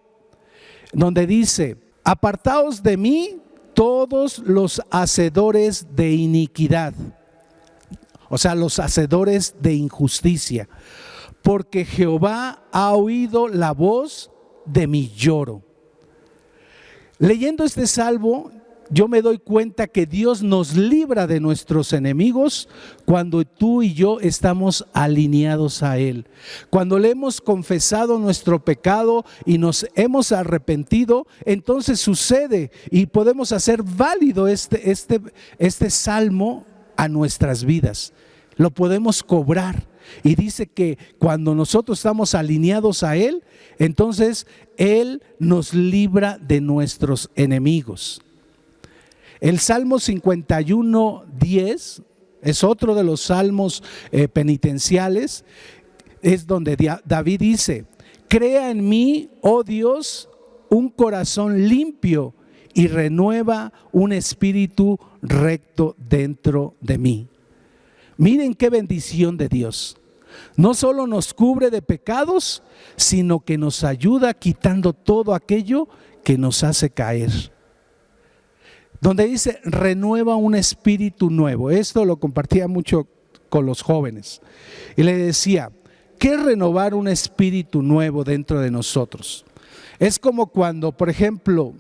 S6: donde dice: apartaos de mí todos los hacedores de iniquidad. O sea, los hacedores de injusticia, porque Jehová ha oído la voz de mi lloro. Leyendo este salmo, yo me doy cuenta que Dios nos libra de nuestros enemigos cuando tú y yo estamos alineados a Él. Cuando le hemos confesado nuestro pecado y nos hemos arrepentido, entonces sucede y podemos hacer válido este salmo a nuestras vidas. Lo podemos cobrar. Y dice que cuando nosotros estamos alineados a Él, entonces Él nos libra de nuestros enemigos. El Salmo 51:10 es otro de los salmos penitenciales. Es donde David dice: crea en mí, oh Dios, un corazón limpio y renueva un espíritu recto dentro de mí. Miren qué bendición de Dios. No solo nos cubre de pecados, sino que nos ayuda quitando todo aquello que nos hace caer. Donde dice renueva un espíritu nuevo. Esto lo compartía mucho con los jóvenes. Y le decía, ¿qué es renovar un espíritu nuevo dentro de nosotros? Es como cuando, por ejemplo,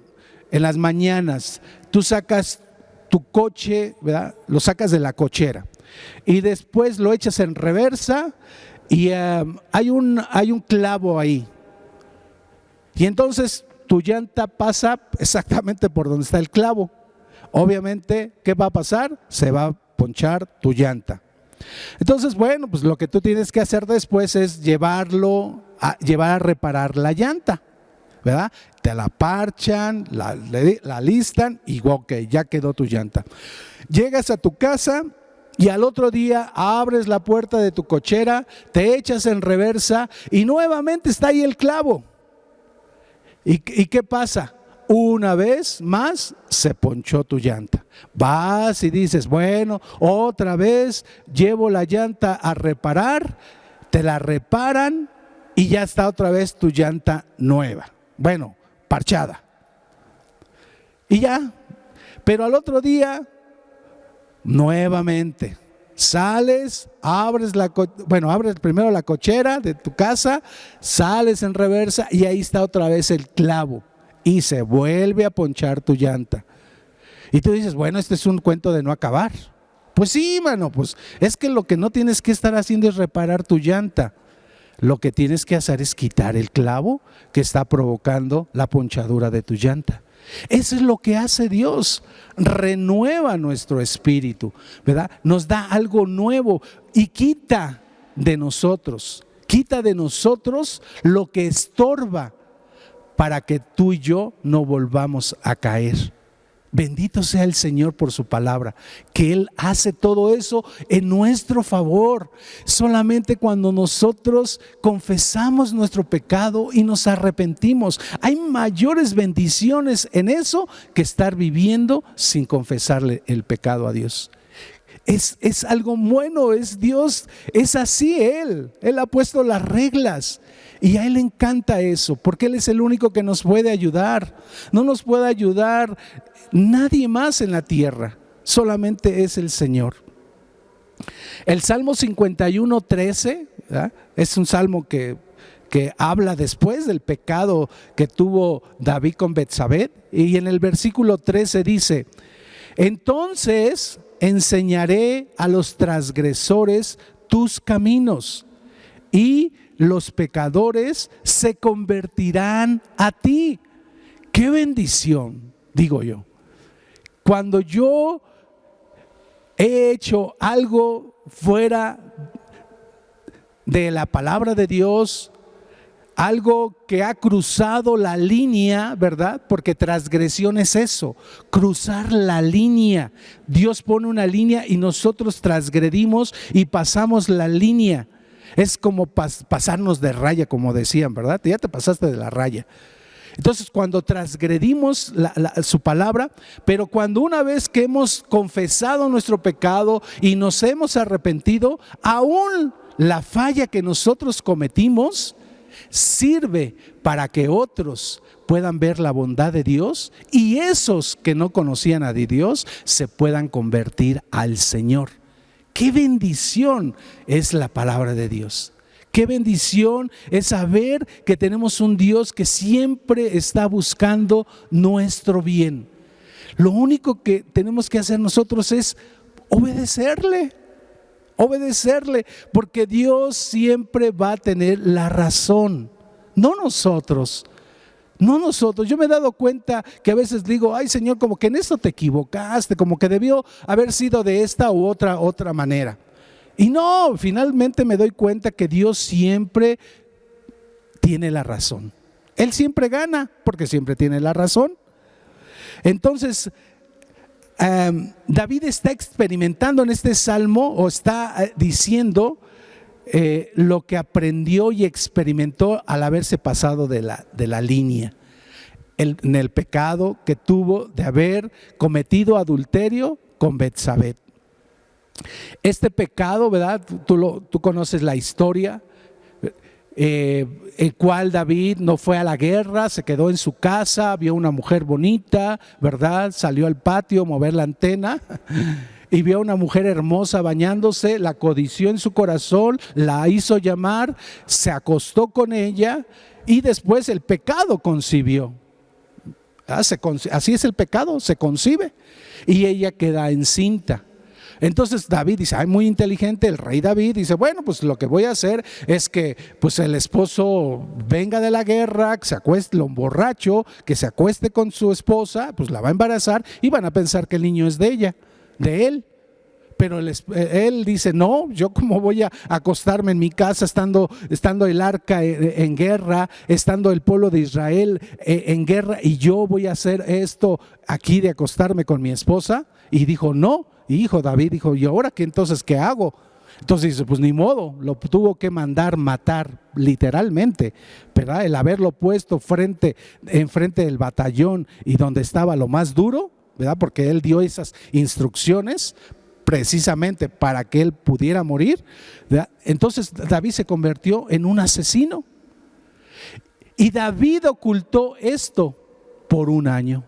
S6: en las mañanas tú sacas tu coche, ¿verdad? Lo sacas de la cochera y después lo echas en reversa y hay un clavo ahí. Y entonces tu llanta pasa exactamente por donde está el clavo. Obviamente, ¿qué va a pasar? Se va a ponchar tu llanta. Entonces, bueno, pues lo que tú tienes que hacer después es llevar a reparar la llanta, ¿verdad? Te la parchan, la listan y ok, ya quedó tu llanta. Llegas a tu casa y al otro día abres la puerta de tu cochera, te echas en reversa y nuevamente está ahí el clavo. ¿Y qué pasa? Una vez más se ponchó tu llanta. Vas y dices, bueno, otra vez llevo la llanta a reparar, te la reparan y ya está otra vez tu llanta nueva. Bueno, parchada. Y ya, pero al otro día, nuevamente, sales, abres primero la cochera de tu casa, sales en reversa y ahí está otra vez el clavo. Y se vuelve a ponchar tu llanta. Y tú dices, bueno, este es un cuento de no acabar. Pues sí, mano, pues es que lo que no tienes que estar haciendo es reparar tu llanta. Lo que tienes que hacer es quitar el clavo que está provocando la ponchadura de tu llanta. Eso es lo que hace Dios, renueva nuestro espíritu, ¿verdad? Nos da algo nuevo y quita de nosotros lo que estorba para que tú y yo no volvamos a caer. Bendito sea el Señor por su palabra, que Él hace todo eso en nuestro favor. Solamente cuando nosotros confesamos nuestro pecado y nos arrepentimos, hay mayores bendiciones en eso que estar viviendo sin confesarle el pecado a Dios. Es algo bueno, es Dios, es así Él ha puesto las reglas. Y a Él le encanta eso, porque Él es el único que nos puede ayudar. No nos puede ayudar nadie más en la tierra, solamente es el Señor. El Salmo 51:13, ¿verdad? Es un salmo que habla después del pecado que tuvo David con Betsabé. Y en el versículo 13 dice, entonces enseñaré a los transgresores tus caminos y los pecadores se convertirán a ti. ¡Qué bendición! Digo yo. Cuando yo he hecho algo fuera de la palabra de Dios, algo que ha cruzado la línea, ¿verdad? Porque transgresión es eso, cruzar la línea. Dios pone una línea y nosotros transgredimos y pasamos la línea. Es como pasarnos de raya, como decían, ¿verdad? Ya te pasaste de la raya. Entonces, cuando transgredimos su palabra, pero cuando una vez que hemos confesado nuestro pecado y nos hemos arrepentido, aún la falla que nosotros cometimos sirve para que otros puedan ver la bondad de Dios y esos que no conocían a Dios se puedan convertir al Señor. Qué bendición es la palabra de Dios. Qué bendición es saber que tenemos un Dios que siempre está buscando nuestro bien. Lo único que tenemos que hacer nosotros es obedecerle, porque Dios siempre va a tener la razón, no nosotros. Yo me he dado cuenta que a veces digo, ay Señor, como que en esto te equivocaste, como que debió haber sido de esta u otra manera. Y no, finalmente me doy cuenta que Dios siempre tiene la razón. Él siempre gana porque siempre tiene la razón. Entonces, David está experimentando en este salmo o está diciendo lo que aprendió y experimentó al haberse pasado de la línea. en el pecado que tuvo de haber cometido adulterio con Betsabé. Este pecado, ¿verdad? Tú conoces la historia, el cual David no fue a la guerra, se quedó en su casa, vio una mujer bonita, ¿verdad? Salió al patio a mover la antena y vio a una mujer hermosa bañándose, la codició en su corazón, la hizo llamar, se acostó con ella y después el pecado concibió. Así es el pecado, se concibe y ella queda encinta. Entonces David dice, muy inteligente el rey David, dice, bueno, pues lo que voy a hacer es que pues el esposo venga de la guerra, que se acueste, lo borracho, que se acueste con su esposa, pues la va a embarazar y van a pensar que el niño es de ella, de él. Pero él dice, no, yo cómo voy a acostarme en mi casa estando el arca en guerra, estando el pueblo de Israel en guerra, y yo voy a hacer esto aquí de acostarme con mi esposa. Y dijo, no. Y David dijo, ¿y ahora qué entonces qué hago? Entonces dice, pues ni modo, lo tuvo que mandar matar, literalmente, ¿verdad? El haberlo puesto enfrente del batallón y donde estaba lo más duro, ¿verdad? Porque él dio esas instrucciones precisamente para que él pudiera morir, ¿verdad? Entonces David se convirtió en un asesino. Y David ocultó esto por un año.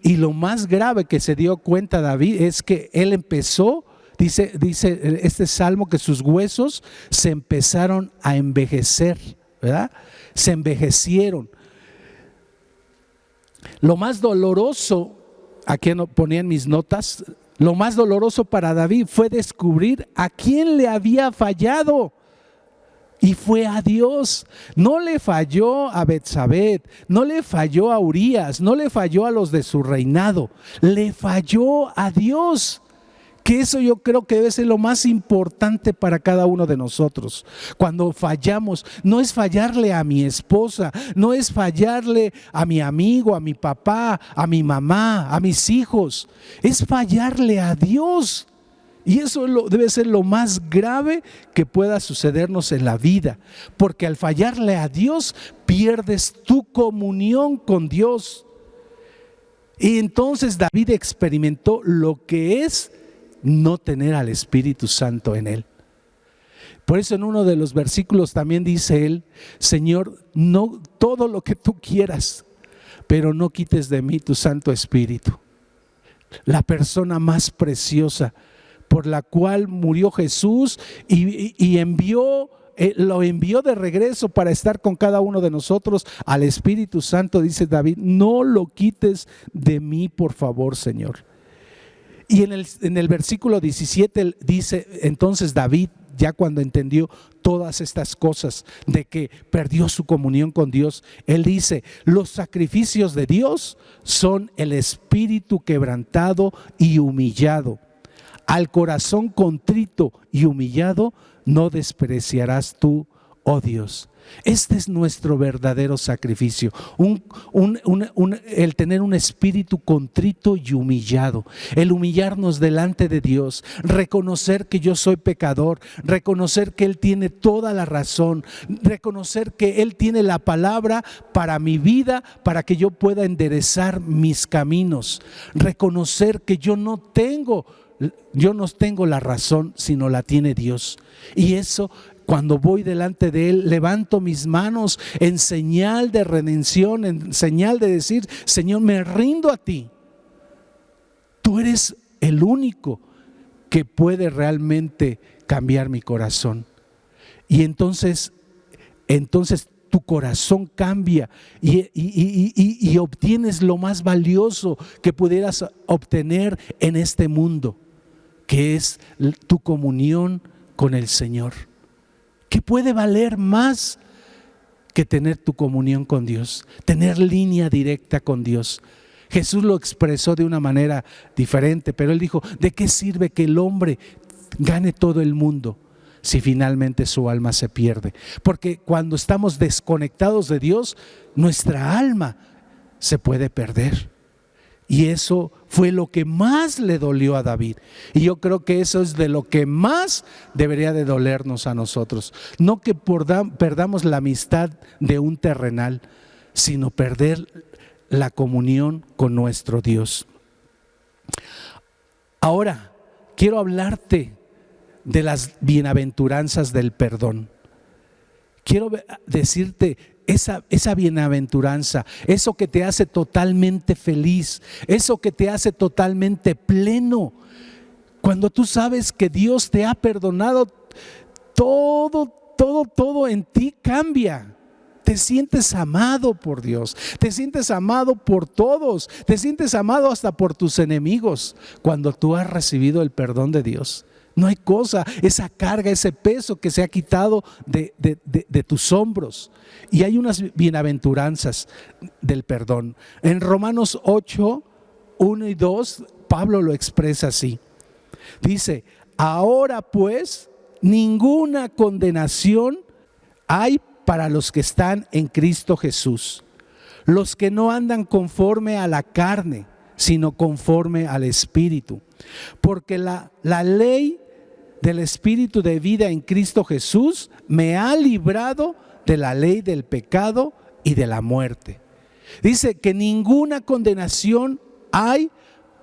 S6: Y lo más grave que se dio cuenta David es que él empezó, dice este salmo, que sus huesos se empezaron a envejecer, ¿verdad? Se envejecieron. Lo más doloroso, aquí ponía en mis notas, lo más doloroso para David fue descubrir a quién le había fallado. Y fue a Dios. No le falló a Betsabé, no le falló a Urías, no le falló a los de su reinado, le falló a Dios. Que eso yo creo que debe ser lo más importante para cada uno de nosotros. Cuando fallamos, no es fallarle a mi esposa, no es fallarle a mi amigo, a mi papá, a mi mamá, a mis hijos, es fallarle a Dios. Y eso debe ser lo más grave que pueda sucedernos en la vida, porque al fallarle a Dios pierdes tu comunión con Dios. Y entonces David experimentó lo que es no tener al Espíritu Santo en él. Por eso en uno de los versículos también dice él, Señor, no todo lo que tú quieras, pero no quites de mí tu Santo Espíritu. La persona más preciosa por la cual murió Jesús y lo envió de regreso para estar con cada uno de nosotros, al Espíritu Santo, dice David, no lo quites de mí, por favor, Señor. Y en el versículo 17 dice, entonces David, ya cuando entendió todas estas cosas de que perdió su comunión con Dios, él dice, los sacrificios de Dios son el espíritu quebrantado y humillado. Al corazón contrito y humillado no despreciarás tú, oh Dios. Este es nuestro verdadero sacrificio, el tener un espíritu contrito y humillado, el humillarnos delante de Dios, reconocer que yo soy pecador, reconocer que Él tiene toda la razón, reconocer que Él tiene la palabra para mi vida, para que yo pueda enderezar mis caminos, reconocer que yo no tengo la razón, sino la tiene Dios. Y eso, cuando voy delante de Él, levanto mis manos en señal de redención, en señal de decir, Señor, me rindo a ti. Tú eres el único que puede realmente cambiar mi corazón. Y entonces tu corazón cambia y obtienes lo más valioso que pudieras obtener en este mundo, que es tu comunión con el Señor. ¿Qué puede valer más que tener tu comunión con Dios? Tener línea directa con Dios. Jesús lo expresó de una manera diferente, pero Él dijo, ¿de qué sirve que el hombre gane todo el mundo si finalmente su alma se pierde? Porque cuando estamos desconectados de Dios, nuestra alma se puede perder. Y eso fue lo que más le dolió a David. Y yo creo que eso es de lo que más debería de dolernos a nosotros. No que perdamos la amistad de un terrenal, sino perder la comunión con nuestro Dios. Ahora, quiero hablarte de las bienaventuranzas del perdón. Quiero decirte esa bienaventuranza, eso que te hace totalmente feliz, eso que te hace totalmente pleno. Cuando tú sabes que Dios te ha perdonado, todo en ti cambia. Te sientes amado por Dios, te sientes amado por todos, te sientes amado hasta por tus enemigos cuando tú has recibido el perdón de Dios. No hay cosa, esa carga, ese peso que se ha quitado de tus hombros. Y hay unas bienaventuranzas del perdón. En Romanos 8, 1 y 2, Pablo lo expresa así. Dice, ahora pues ninguna condenación hay para los que están en Cristo Jesús, los que no andan conforme a la carne, sino conforme al Espíritu. Porque la ley del Espíritu de vida en Cristo Jesús me ha librado de la ley del pecado y de la muerte. Dice que ninguna condenación hay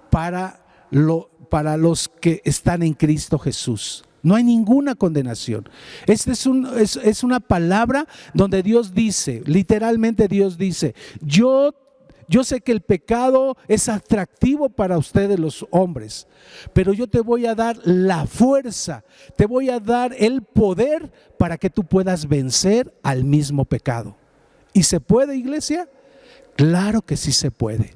S6: para los que están en Cristo Jesús. No hay ninguna condenación. Esta es una palabra donde Dios dice, literalmente Dios dice, yo sé que el pecado es atractivo para ustedes los hombres, pero yo te voy a dar la fuerza, te voy a dar el poder para que tú puedas vencer al mismo pecado. ¿Y se puede, iglesia? Claro que sí se puede.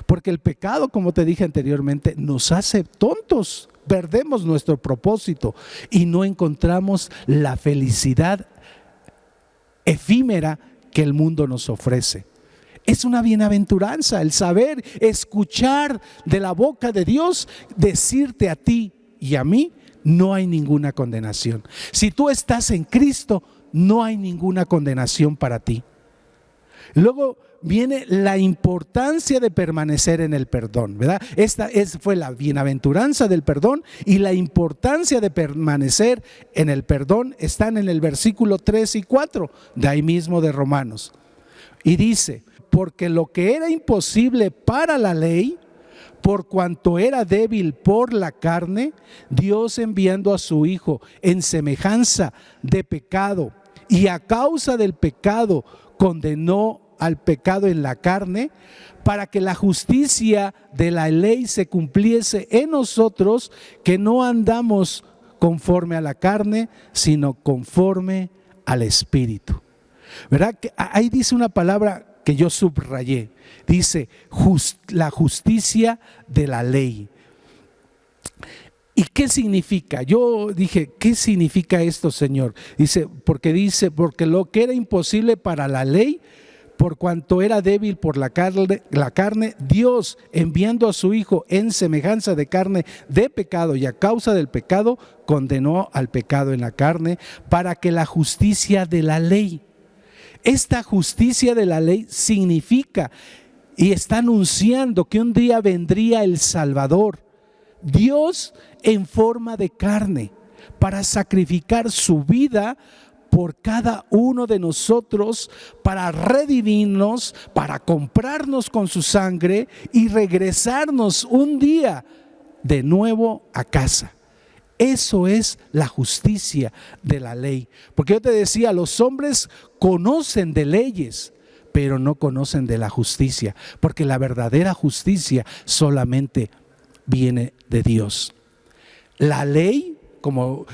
S6: Porque el pecado, como te dije anteriormente, nos hace tontos. Perdemos nuestro propósito y no encontramos la felicidad efímera que el mundo nos ofrece. Es una bienaventuranza el saber, escuchar de la boca de Dios, decirte a ti y a mí, no hay ninguna condenación. Si tú estás en Cristo, no hay ninguna condenación para ti. Luego viene la importancia de permanecer en el perdón, ¿verdad? Fue la bienaventuranza del perdón, y la importancia de permanecer en el perdón están en el versículo 3 y 4, de ahí mismo de Romanos. Y dice, porque lo que era imposible para la ley, por cuanto era débil por la carne, Dios enviando a su Hijo en semejanza de pecado, y a causa del pecado condenó al pecado en la carne, para que la justicia de la ley se cumpliese en nosotros, que no andamos conforme a la carne, sino conforme al Espíritu. ¿Verdad? Que ahí dice una palabra que yo subrayé, dice la justicia de la ley. ¿Y qué significa? Yo dije, ¿qué significa esto, Señor? Dice, porque lo que era imposible para la ley, por cuanto era débil por la carne, Dios, enviando a su Hijo en semejanza de carne de pecado, y a causa del pecado condenó al pecado en la carne, para que la justicia de la ley, esta justicia de la ley significa y está anunciando que un día vendría el Salvador, Dios en forma de carne, para sacrificar su vida por cada uno de nosotros, para redimirnos, para comprarnos con su sangre y regresarnos un día de nuevo a casa. Eso es la justicia de la ley. Porque yo te decía, los hombres conocen de leyes, pero no conocen de la justicia, porque la verdadera justicia solamente viene de Dios. La ley, como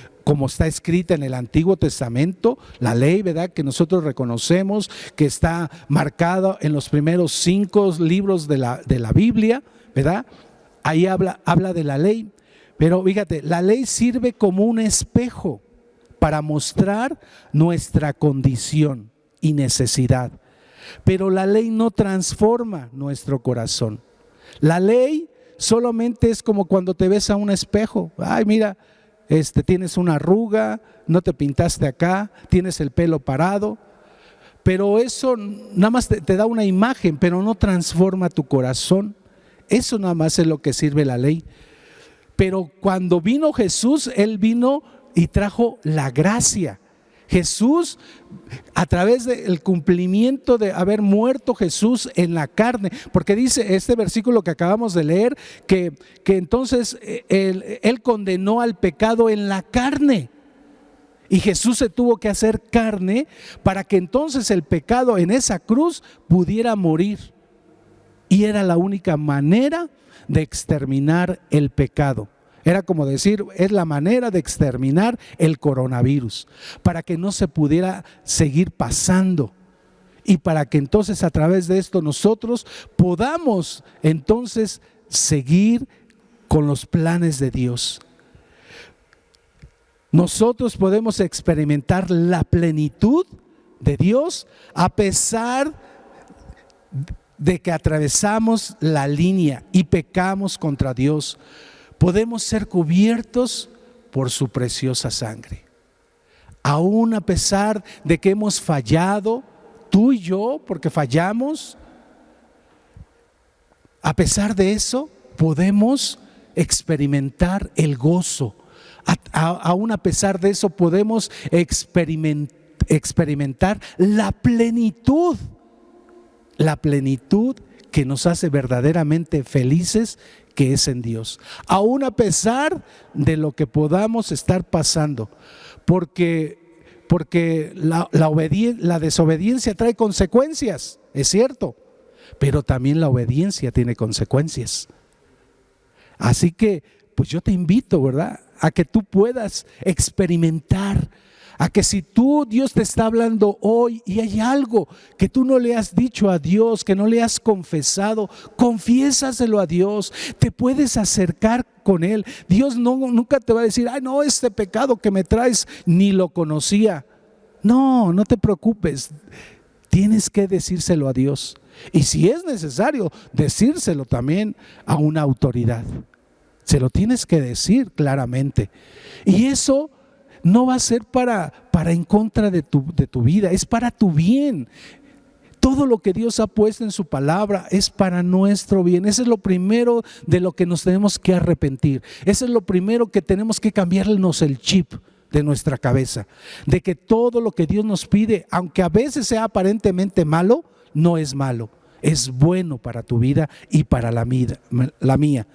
S6: está escrita en el Antiguo Testamento, la ley, ¿verdad?, que nosotros reconocemos, que está marcada en los primeros 5 libros de la Biblia, ¿verdad? Ahí habla de la ley. Pero fíjate, la ley sirve como un espejo para mostrar nuestra condición y necesidad. Pero la ley no transforma nuestro corazón. La ley solamente es como cuando te ves a un espejo. Ay, mira, tienes una arruga, no te pintaste acá, tienes el pelo parado. Pero eso nada más te da una imagen, pero no transforma tu corazón. Eso nada más es lo que sirve la ley. Pero cuando vino Jesús, Él vino y trajo la gracia. Jesús, a través del cumplimiento de haber muerto Jesús en la carne, porque dice este versículo que acabamos de leer, que entonces él condenó al pecado en la carne. Y Jesús se tuvo que hacer carne para que entonces el pecado en esa cruz pudiera morir. Y era la única manera de exterminar el pecado. Era como decir, es la manera de exterminar el coronavirus, para que no se pudiera seguir pasando y para que entonces a través de esto nosotros podamos entonces seguir con los planes de Dios. Nosotros podemos experimentar la plenitud de Dios a pesar de que atravesamos la línea y pecamos contra Dios. Podemos ser cubiertos por su preciosa sangre. Aún a pesar de que hemos fallado, tú y yo, porque fallamos, a pesar de eso, podemos experimentar el gozo. Aún a pesar de eso, podemos experimentar la plenitud que nos hace verdaderamente felices, que es en Dios, aún a pesar de lo que podamos estar pasando, porque la desobediencia trae consecuencias, es cierto, pero también la obediencia tiene consecuencias. Así que pues yo te invito, ¿verdad?, a que tú puedas experimentar, a que si Dios te está hablando hoy y hay algo que tú no le has dicho a Dios, que no le has confesado, confiésaselo a Dios. Te puedes acercar con Él. Dios nunca te va a decir, ay no, este pecado que me traes ni lo conocía. No, no te preocupes. Tienes que decírselo a Dios. Y si es necesario, decírselo también a una autoridad. Se lo tienes que decir claramente. Y eso no va a ser para en contra de tu vida, es para tu bien. Todo lo que Dios ha puesto en su palabra es para nuestro bien. Eso es lo primero de lo que nos tenemos que arrepentir. Eso es lo primero que tenemos que cambiarnos el chip de nuestra cabeza. De que todo lo que Dios nos pide, aunque a veces sea aparentemente malo, no es malo. Es bueno para tu vida y para la mía.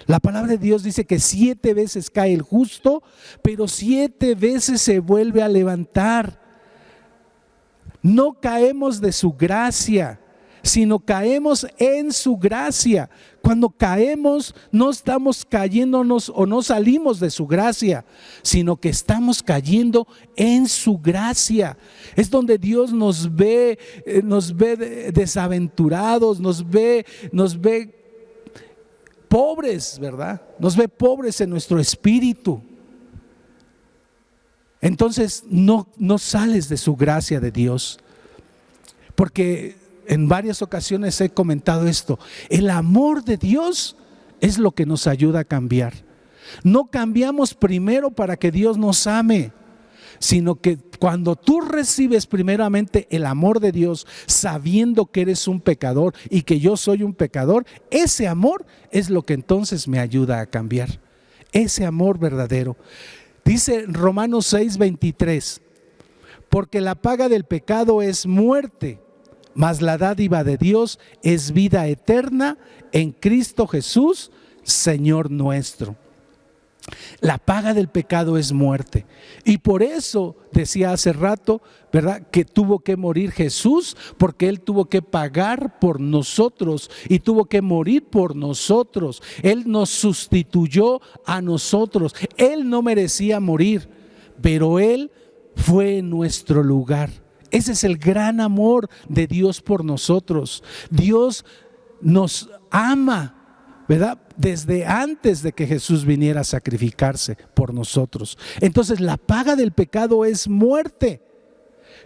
S6: La palabra de Dios dice que 7 veces cae el justo, pero 7 veces se vuelve a levantar. No caemos de su gracia, sino caemos en su gracia. Cuando caemos, no estamos cayéndonos o no salimos de su gracia, sino que estamos cayendo en su gracia. Es donde Dios nos ve desaventurados, nos ve pobres, ¿verdad? Nos ve pobres en nuestro espíritu. Entonces no sales de su gracia de Dios. Porque en varias ocasiones he comentado esto. El amor de Dios es lo que nos ayuda a cambiar. No cambiamos primero para que Dios nos ame, sino que cuando tú recibes primeramente el amor de Dios, sabiendo que eres un pecador y que yo soy un pecador, ese amor es lo que entonces me ayuda a cambiar. Ese amor verdadero. Dice Romanos 6:23, porque la paga del pecado es muerte, mas la dádiva de Dios es vida eterna en Cristo Jesús, Señor nuestro. La paga del pecado es muerte. Y por eso decía hace rato, ¿verdad?, que tuvo que morir Jesús, porque Él tuvo que pagar por nosotros y tuvo que morir por nosotros. Él nos sustituyó a nosotros. Él no merecía morir, pero Él fue en nuestro lugar. Ese es el gran amor de Dios por nosotros. Dios nos ama, ¿verdad?, desde antes de que Jesús viniera a sacrificarse por nosotros. Entonces la paga del pecado es muerte.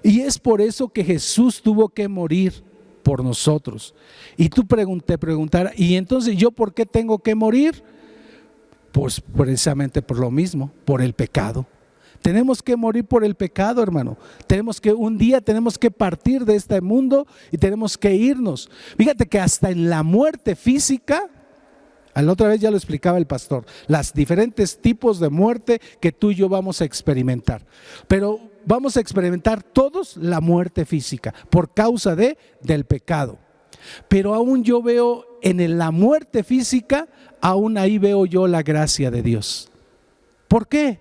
S6: Y es por eso que Jesús tuvo que morir por nosotros. Y tú te preguntarás, ¿y entonces yo por qué tengo que morir? Pues precisamente por lo mismo, por el pecado. Tenemos que morir por el pecado, hermano. Un día tenemos que partir de este mundo y tenemos que irnos. Fíjate que hasta en la muerte física, A la otra vez ya lo explicaba el pastor, las diferentes tipos de muerte que tú y yo vamos a experimentar. Pero vamos a experimentar todos la muerte física por causa del pecado. Pero aún yo veo en la muerte física, aún ahí veo yo la gracia de Dios. ¿Por qué?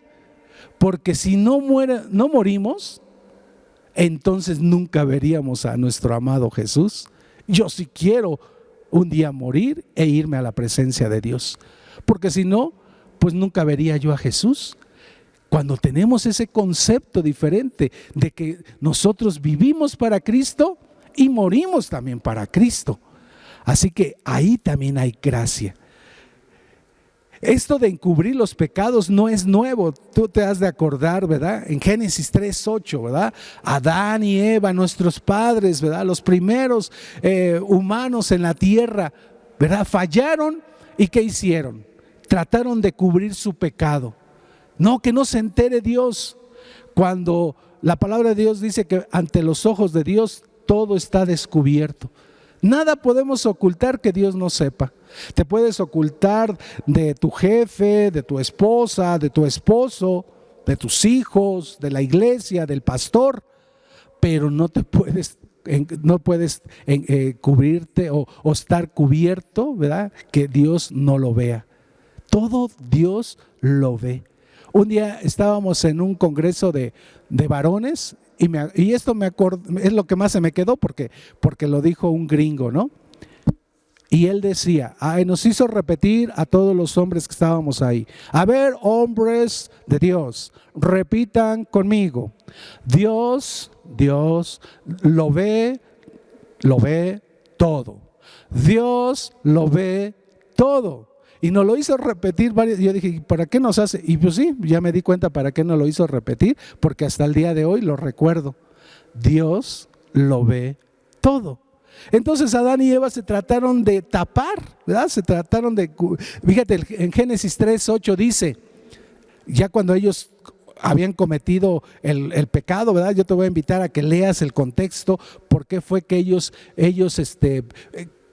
S6: Porque si no morimos, entonces nunca veríamos a nuestro amado Jesús. Yo sí quiero un día morir e irme a la presencia de Dios, porque si no, pues nunca vería yo a Jesús. Cuando tenemos ese concepto diferente de que nosotros vivimos para Cristo y morimos también para Cristo, así que ahí también hay gracia. Esto de encubrir los pecados no es nuevo. Tú te has de acordar, ¿verdad? En Génesis 3:8, ¿verdad? Adán y Eva, nuestros padres, ¿verdad? Los primeros humanos en la tierra, ¿verdad? Fallaron y ¿qué hicieron? Trataron de cubrir su pecado. No, que no se entere Dios. Cuando la palabra de Dios dice que ante los ojos de Dios todo está descubierto. Nada podemos ocultar que Dios no sepa. Te puedes ocultar de tu jefe, de tu esposa, de tu esposo, de tus hijos, de la iglesia, del pastor, pero no puedes cubrirte o estar cubierto, ¿verdad? Que Dios no lo vea. Todo Dios lo ve. Un día estábamos en un congreso de varones y esto es lo que más se me quedó porque lo dijo un gringo, ¿no? Y él decía, nos hizo repetir a todos los hombres que estábamos ahí. A ver, hombres de Dios, repitan conmigo. Dios lo ve todo. Dios lo ve todo. Y nos lo hizo repetir varias. Yo dije, ¿para qué nos hace? Y pues sí, ya me di cuenta para qué nos lo hizo repetir, porque hasta el día de hoy lo recuerdo. Dios lo ve todo. Entonces Adán y Eva se trataron de tapar, ¿verdad? Fíjate, en Génesis 3:8 dice, ya cuando ellos habían cometido el pecado, ¿verdad? Yo te voy a invitar a que leas el contexto, por qué fue que ellos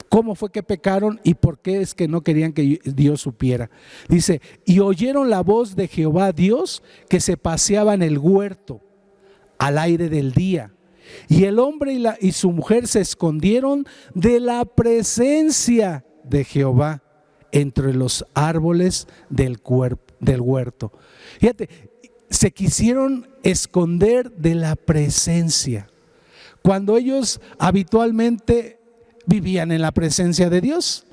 S6: cómo fue que pecaron y por qué es que no querían que Dios supiera. Dice, y oyeron la voz de Jehová Dios que se paseaba en el huerto al aire del día. Y el hombre y su mujer se escondieron de la presencia de Jehová entre los árboles del huerto. Fíjate, se quisieron esconder de la presencia, cuando ellos habitualmente vivían en la presencia de Dios.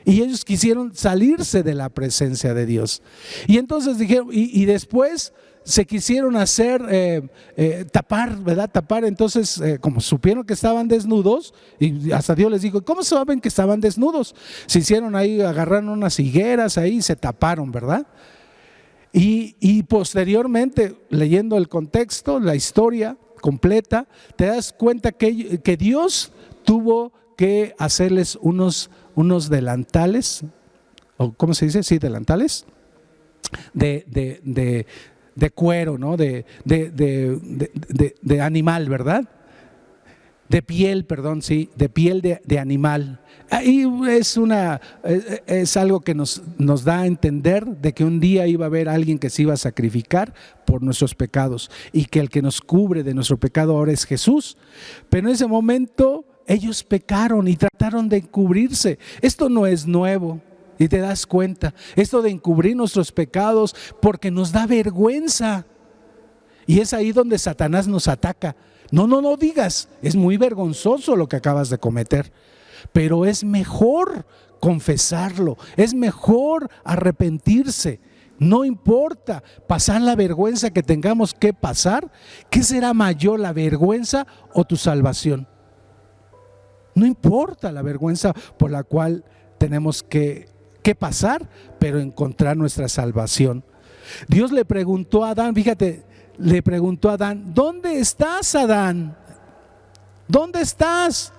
S6: Y ellos quisieron salirse de la presencia de Dios. Y entonces dijeron, y después se quisieron hacer tapar, ¿verdad? Tapar. Entonces, como supieron que estaban desnudos, y hasta Dios les dijo, ¿cómo saben que estaban desnudos? Se hicieron ahí, agarraron unas higueras ahí y se taparon, ¿verdad? Y posteriormente, leyendo el contexto, la historia completa, te das cuenta que Dios tuvo que hacerles unos delantales, o ¿cómo se dice? Sí, delantales de cuero, ¿no? De animal, ¿verdad? De piel, perdón, sí, de piel de animal. Ahí es algo que nos da a entender de que un día iba a haber alguien que se iba a sacrificar por nuestros pecados y que el que nos cubre de nuestro pecado ahora es Jesús. Pero en ese momento ellos pecaron y trataron de encubrirse. Esto no es nuevo. Y te das cuenta, esto de encubrir nuestros pecados porque nos da vergüenza. Y es ahí donde Satanás nos ataca. No digas, es muy vergonzoso lo que acabas de cometer. Pero es mejor confesarlo, es mejor arrepentirse. No importa pasar la vergüenza que tengamos que pasar. ¿Qué será mayor, la vergüenza o tu salvación? No importa la vergüenza por la cual tenemos que pasar, pero encontrar nuestra salvación. Dios le preguntó a Adán, fíjate, le preguntó a Adán, ¿dónde estás, Adán? ¿Dónde estás?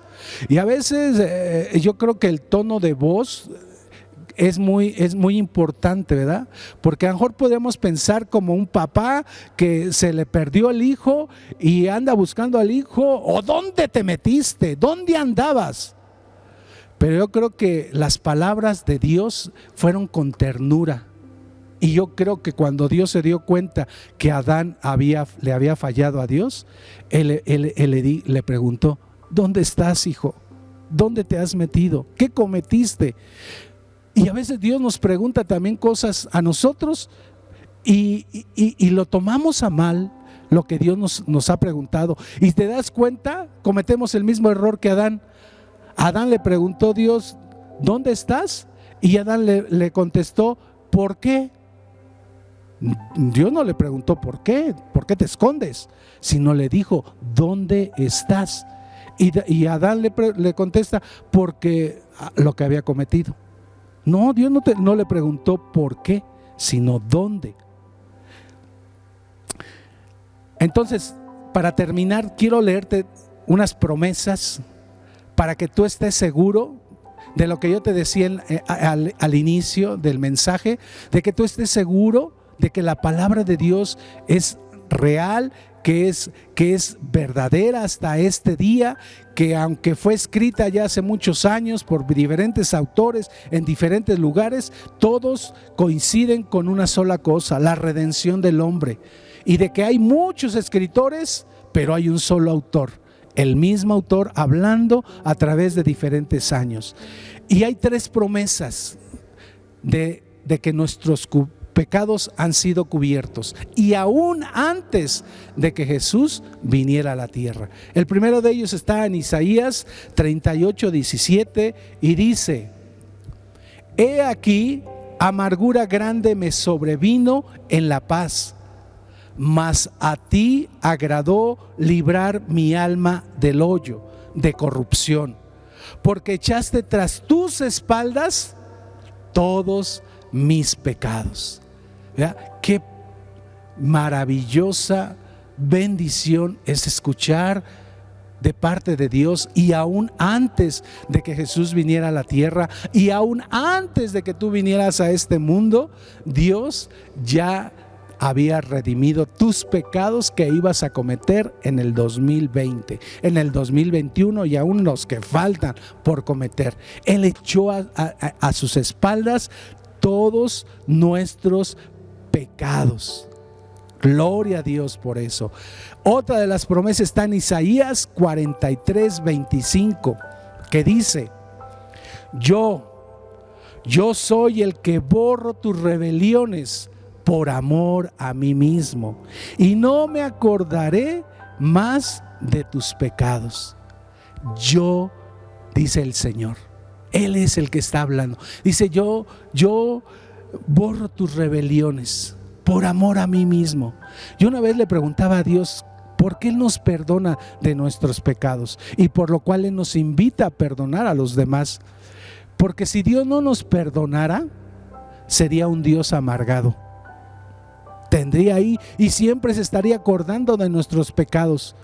S6: Y a veces yo creo que el tono de voz es muy importante, ¿verdad? Porque a lo mejor podemos pensar como un papá que se le perdió el hijo y anda buscando al hijo, o ¿dónde te metiste? ¿Dónde andabas? Pero yo creo que las palabras de Dios fueron con ternura. Y yo creo que cuando Dios se dio cuenta que Adán le había fallado a Dios, él le preguntó: ¿dónde estás, hijo? ¿Dónde te has metido? ¿Qué cometiste? Y a veces Dios nos pregunta también cosas a nosotros y lo tomamos a mal, lo que Dios nos ha preguntado. Y te das cuenta, cometemos el mismo error que Adán. Adán le preguntó a Dios: ¿dónde estás? Y Adán le contestó: ¿por qué? Dios no le preguntó ¿por qué te escondes? Sino le dijo: ¿dónde estás? Y Adán le contesta: porque lo que había cometido. No, Dios no le preguntó por qué, sino dónde. Entonces, para terminar, quiero leerte unas promesas para que tú estés seguro de lo que yo te decía al inicio del mensaje, de que tú estés seguro de que la palabra de Dios es real, que es verdadera hasta este día, que aunque fue escrita ya hace muchos años por diferentes autores en diferentes lugares, todos coinciden con una sola cosa: la redención del hombre. Y de que hay muchos escritores, pero hay un solo autor, el mismo autor hablando a través de diferentes años. Y hay 3 promesas de que nuestros pecados han sido cubiertos, y aún antes de que Jesús viniera a la tierra. El primero de ellos está en Isaías 38:17 y dice: he aquí, amargura grande me sobrevino en la paz, mas a ti agradó librar mi alma del hoyo de corrupción, porque echaste tras tus espaldas todos mis pecados. ¿Verdad? Qué maravillosa bendición es escuchar de parte de Dios, y aún antes de que Jesús viniera a la tierra, y aún antes de que tú vinieras a este mundo, Dios ya había redimido tus pecados que ibas a cometer en el 2020, en el 2021 y aún los que faltan por cometer. Él echó a sus espaldas todos nuestros pecados. Gloria a Dios por eso. Otra de las promesas está en Isaías 43:25, que dice: yo soy el que borro tus rebeliones por amor a mí mismo, y no me acordaré más de tus pecados. Yo, dice el Señor, Él es el que está hablando. Dice: yo borro tus rebeliones por amor a mí mismo. Yo una vez le preguntaba a Dios por qué Él nos perdona de nuestros pecados, y por lo cual Él nos invita a perdonar a los demás. Porque si Dios no nos perdonara, sería un Dios amargado. Tendría ahí y siempre se estaría acordando de nuestros pecados.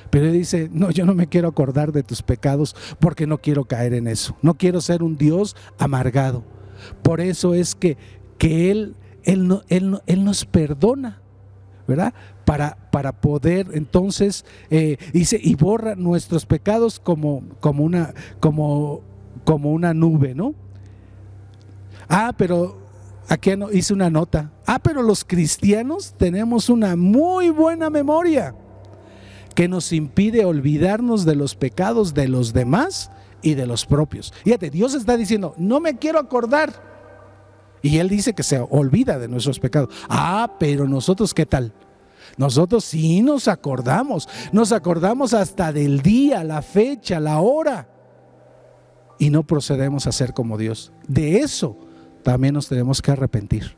S6: Pero Él dice: no, yo no me quiero acordar de tus pecados, porque no quiero caer en eso. No quiero ser un Dios amargado. Por eso es que Él nos perdona, ¿verdad? Para poder entonces, dice, y borra nuestros pecados como una nube, ¿no? Pero aquí hice una nota. Pero los cristianos tenemos una muy buena memoria que nos impide olvidarnos de los pecados de los demás y de los propios. Fíjate, Dios está diciendo: no me quiero acordar. Y Él dice que se olvida de nuestros pecados. Pero nosotros, ¿qué tal? Nosotros sí nos acordamos hasta del día, la fecha, la hora, y no procedemos a ser como Dios. De eso también nos tenemos que arrepentir.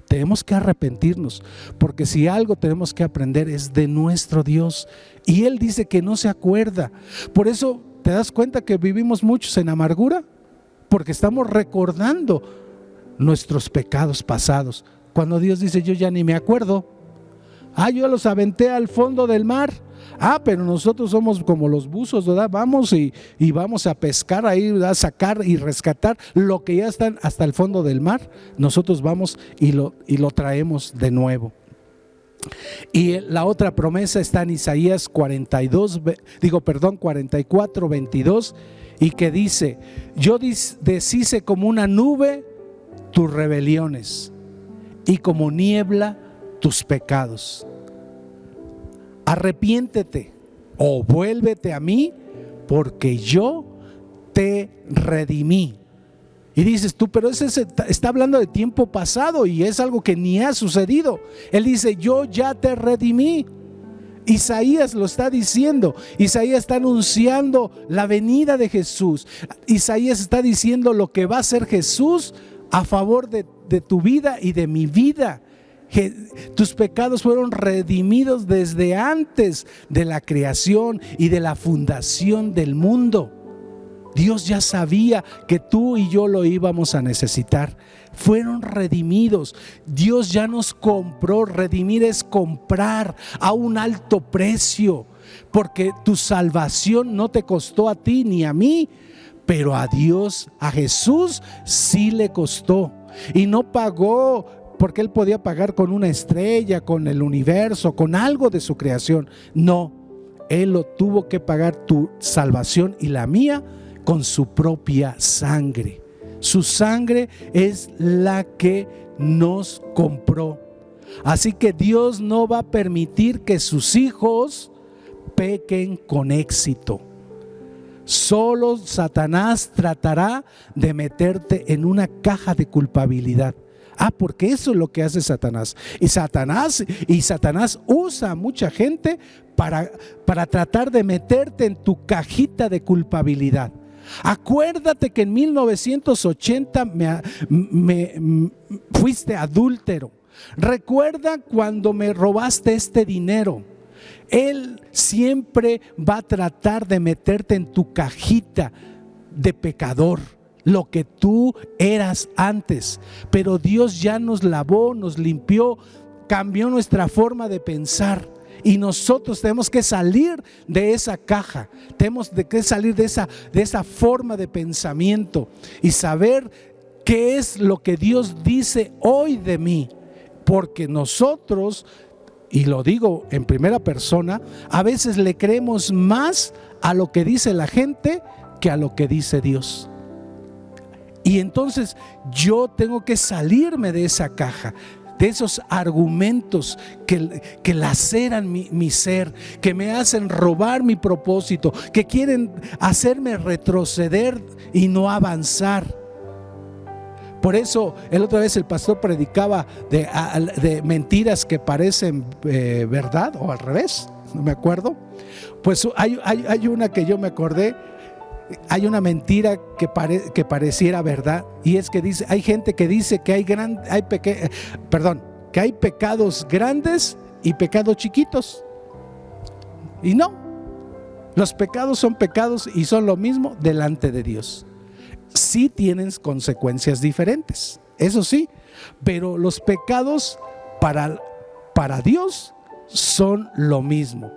S6: Tenemos que arrepentirnos, porque si algo tenemos que aprender es de nuestro Dios, y Él dice que no se acuerda. Por eso te das cuenta que vivimos muchos en amargura, porque estamos recordando nuestros pecados pasados, cuando Dios dice: yo ya ni me acuerdo. Yo los aventé al fondo del mar. Pero nosotros somos como los buzos, ¿verdad? Vamos y vamos a pescar ahí, ¿verdad? A sacar y rescatar lo que ya están hasta el fondo del mar. Nosotros vamos y lo traemos de nuevo. Y la otra promesa está en Isaías 44:22, y que dice: yo deshice como una nube tus rebeliones y como niebla tus pecados. Arrepiéntete o vuélvete a mí, porque yo te redimí. Y dices tú, pero ese está hablando de tiempo pasado y es algo que ni ha sucedido. Él dice: yo ya te redimí. Isaías lo está diciendo. Isaías está anunciando la venida de Jesús. Isaías está diciendo lo que va a hacer Jesús a favor de tu vida y de mi vida. Tus pecados fueron redimidos desde antes de la creación y de la fundación del mundo. Dios ya sabía que tú y yo lo íbamos a necesitar. Fueron redimidos. Dios ya nos compró. Redimir es comprar a un alto precio, porque tu salvación no te costó a ti ni a mí, pero a Dios, a Jesús sí le costó. Y no pagó porque Él podía pagar con una estrella, con el universo, con algo de su creación. No, Él lo tuvo que pagar, tu salvación y la mía, con su propia sangre. Su sangre es la que nos compró. Así que Dios no va a permitir que sus hijos pequen con éxito. Solo Satanás tratará de meterte en una caja de culpabilidad. Porque eso es lo que hace Satanás. Y Satanás usa a mucha gente para tratar de meterte en tu cajita de culpabilidad. Acuérdate que en 1980 fuiste adúltero. Recuerda cuando me robaste este dinero. Él siempre va a tratar de meterte en tu cajita de pecador, lo que tú eras antes. Pero Dios ya nos lavó, nos limpió, cambió nuestra forma de pensar. Y nosotros tenemos que salir de esa caja, tenemos que salir de esa forma de pensamiento y saber qué es lo que Dios dice hoy de mí. Porque nosotros, y lo digo en primera persona, a veces le creemos más a lo que dice la gente que a lo que dice Dios. Y entonces yo tengo que salirme de esa caja, de esos argumentos que laceran mi ser, que me hacen robar mi propósito, que quieren hacerme retroceder y no avanzar. Por eso el otra vez el pastor predicaba de mentiras que parecen verdad, o al revés, no me acuerdo. Pues hay una que yo me acordé. Hay una mentira que pareciera verdad, y es que dice, hay gente que dice que que hay pecados grandes y pecados chiquitos. Y no, los pecados son pecados y son lo mismo delante de Dios. Sí tienen consecuencias diferentes, eso sí, pero los pecados para Dios son lo mismo.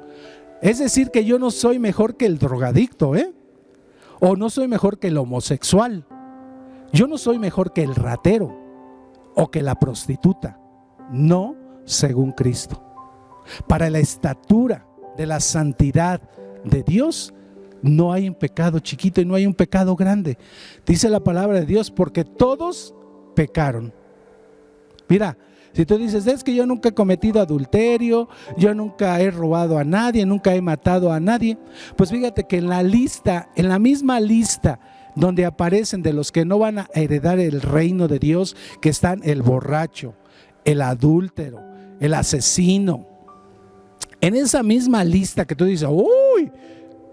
S6: Es decir, que yo no soy mejor que el drogadicto, o no soy mejor que el homosexual. Yo no soy mejor que el ratero o que la prostituta. No, según Cristo. Para la estatura de la santidad de Dios, no hay un pecado chiquito y no hay un pecado grande. Dice la palabra de Dios: porque todos pecaron. Mira, si tú dices, es que yo nunca he cometido adulterio, yo nunca he robado a nadie, nunca he matado a nadie, pues fíjate que en la misma lista donde aparecen de los que no van a heredar el reino de Dios, que están el borracho, el adúltero, el asesino. En esa misma lista que tú dices, uy,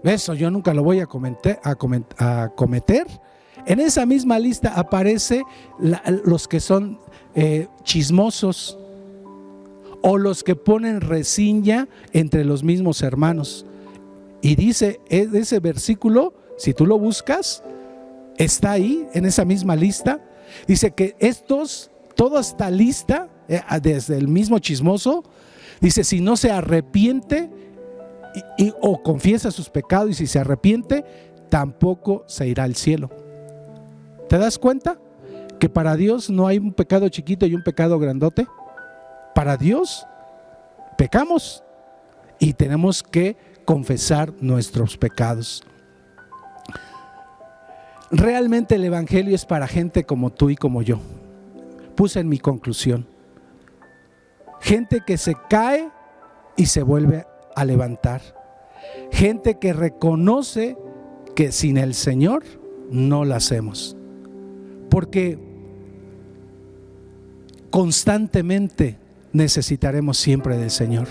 S6: eso yo nunca lo voy a cometer. En esa misma lista aparece los que son chismosos, o los que ponen reseña entre los mismos hermanos. Y dice ese versículo, si tú lo buscas, está ahí en esa misma lista. Dice que toda esta lista, desde el mismo chismoso, dice, si no se arrepiente o confiesa sus pecados, y si se arrepiente, tampoco se irá al cielo. ¿Te das cuenta? Que para Dios no hay un pecado chiquito y un pecado grandote. Para Dios pecamos y tenemos que confesar nuestros pecados. realmente el evangelio es para gente como tú y como yo. Puse en mi conclusión: gente que se cae y se vuelve a levantar, gente que reconoce que sin el Señor no la hacemos, porque constantemente necesitaremos siempre del Señor.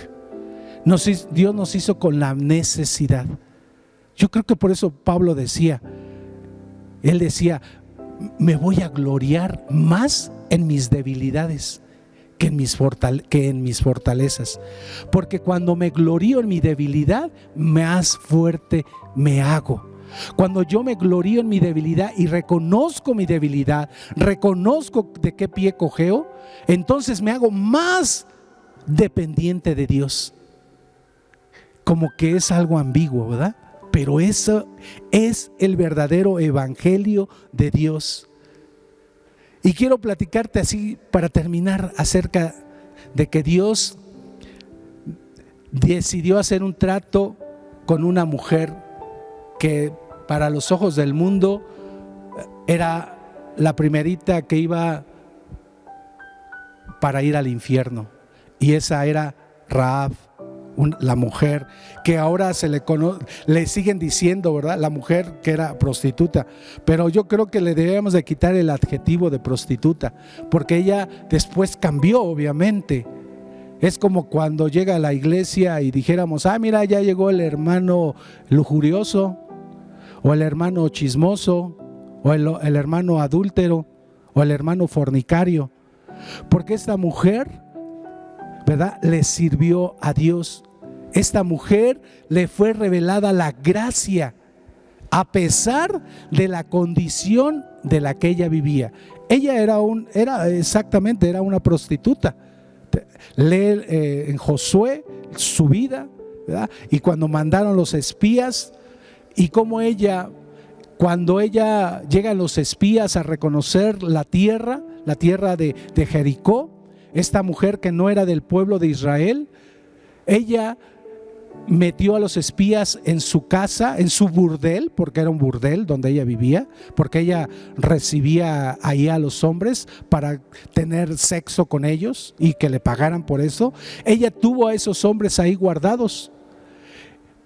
S6: Dios nos hizo con la necesidad. Yo creo que por eso Pablo decía, él decía: me voy a gloriar más en mis debilidades que en mis fortalezas, porque cuando me glorío en mi debilidad, más fuerte me hago. Cuando yo me glorío en mi debilidad y reconozco mi debilidad, reconozco de qué pie cojeo, entonces me hago más dependiente de Dios. Como que es algo ambiguo, ¿verdad? Pero eso es el verdadero evangelio de Dios. Y quiero platicarte así para terminar acerca de que Dios decidió hacer un trato con una mujer que para los ojos del mundo era la primerita que iba para ir al infierno, y esa era Rahab, la mujer que ahora le siguen diciendo, ¿verdad?, la mujer que era prostituta, pero yo creo que le debemos de quitar el adjetivo de prostituta, porque ella después cambió, obviamente. Es como cuando llega a la iglesia y dijéramos: mira, ya llegó el hermano lujurioso, o el hermano chismoso, o el hermano adúltero, o el hermano fornicario, porque esta mujer, ¿verdad?, le sirvió a Dios. Esta mujer le fue revelada la gracia a pesar de la condición de la que ella vivía. Ella era una prostituta. Lee en Josué su vida, ¿verdad? Y cuando mandaron los espías, y cómo cuando llegan los espías a reconocer la tierra de Jericó, esta mujer que no era del pueblo de Israel, ella metió a los espías en su casa, en su burdel, porque era un burdel donde ella vivía, porque ella recibía ahí a los hombres para tener sexo con ellos y que le pagaran por eso. Ella tuvo a esos hombres ahí guardados,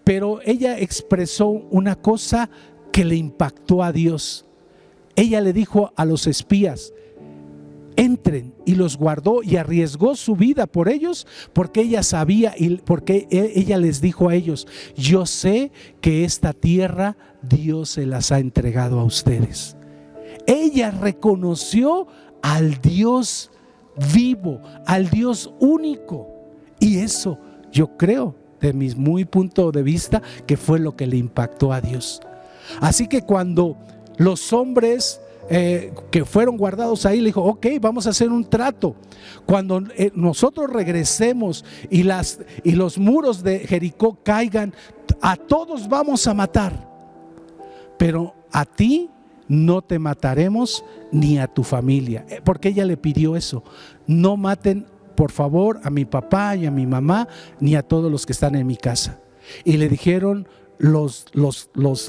S6: pero ella expresó una cosa que le impactó a Dios. Ella le dijo a los espías: entren, y los guardó y arriesgó su vida por ellos, porque ella sabía y porque ella les dijo a ellos: yo sé que esta tierra Dios se las ha entregado a ustedes. Ella reconoció al Dios vivo, al Dios único, y eso yo creo, de mi punto de vista, que fue lo que le impactó a Dios. Así que cuando los hombres que fueron guardados ahí, le dijo: ok, vamos a hacer un trato. Cuando nosotros regresemos y los muros de Jericó caigan, a todos vamos a matar, pero a ti no te mataremos ni a tu familia, porque ella le pidió eso: no maten por favor a mi papá y a mi mamá, ni a todos los que están en mi casa. Y le dijeron los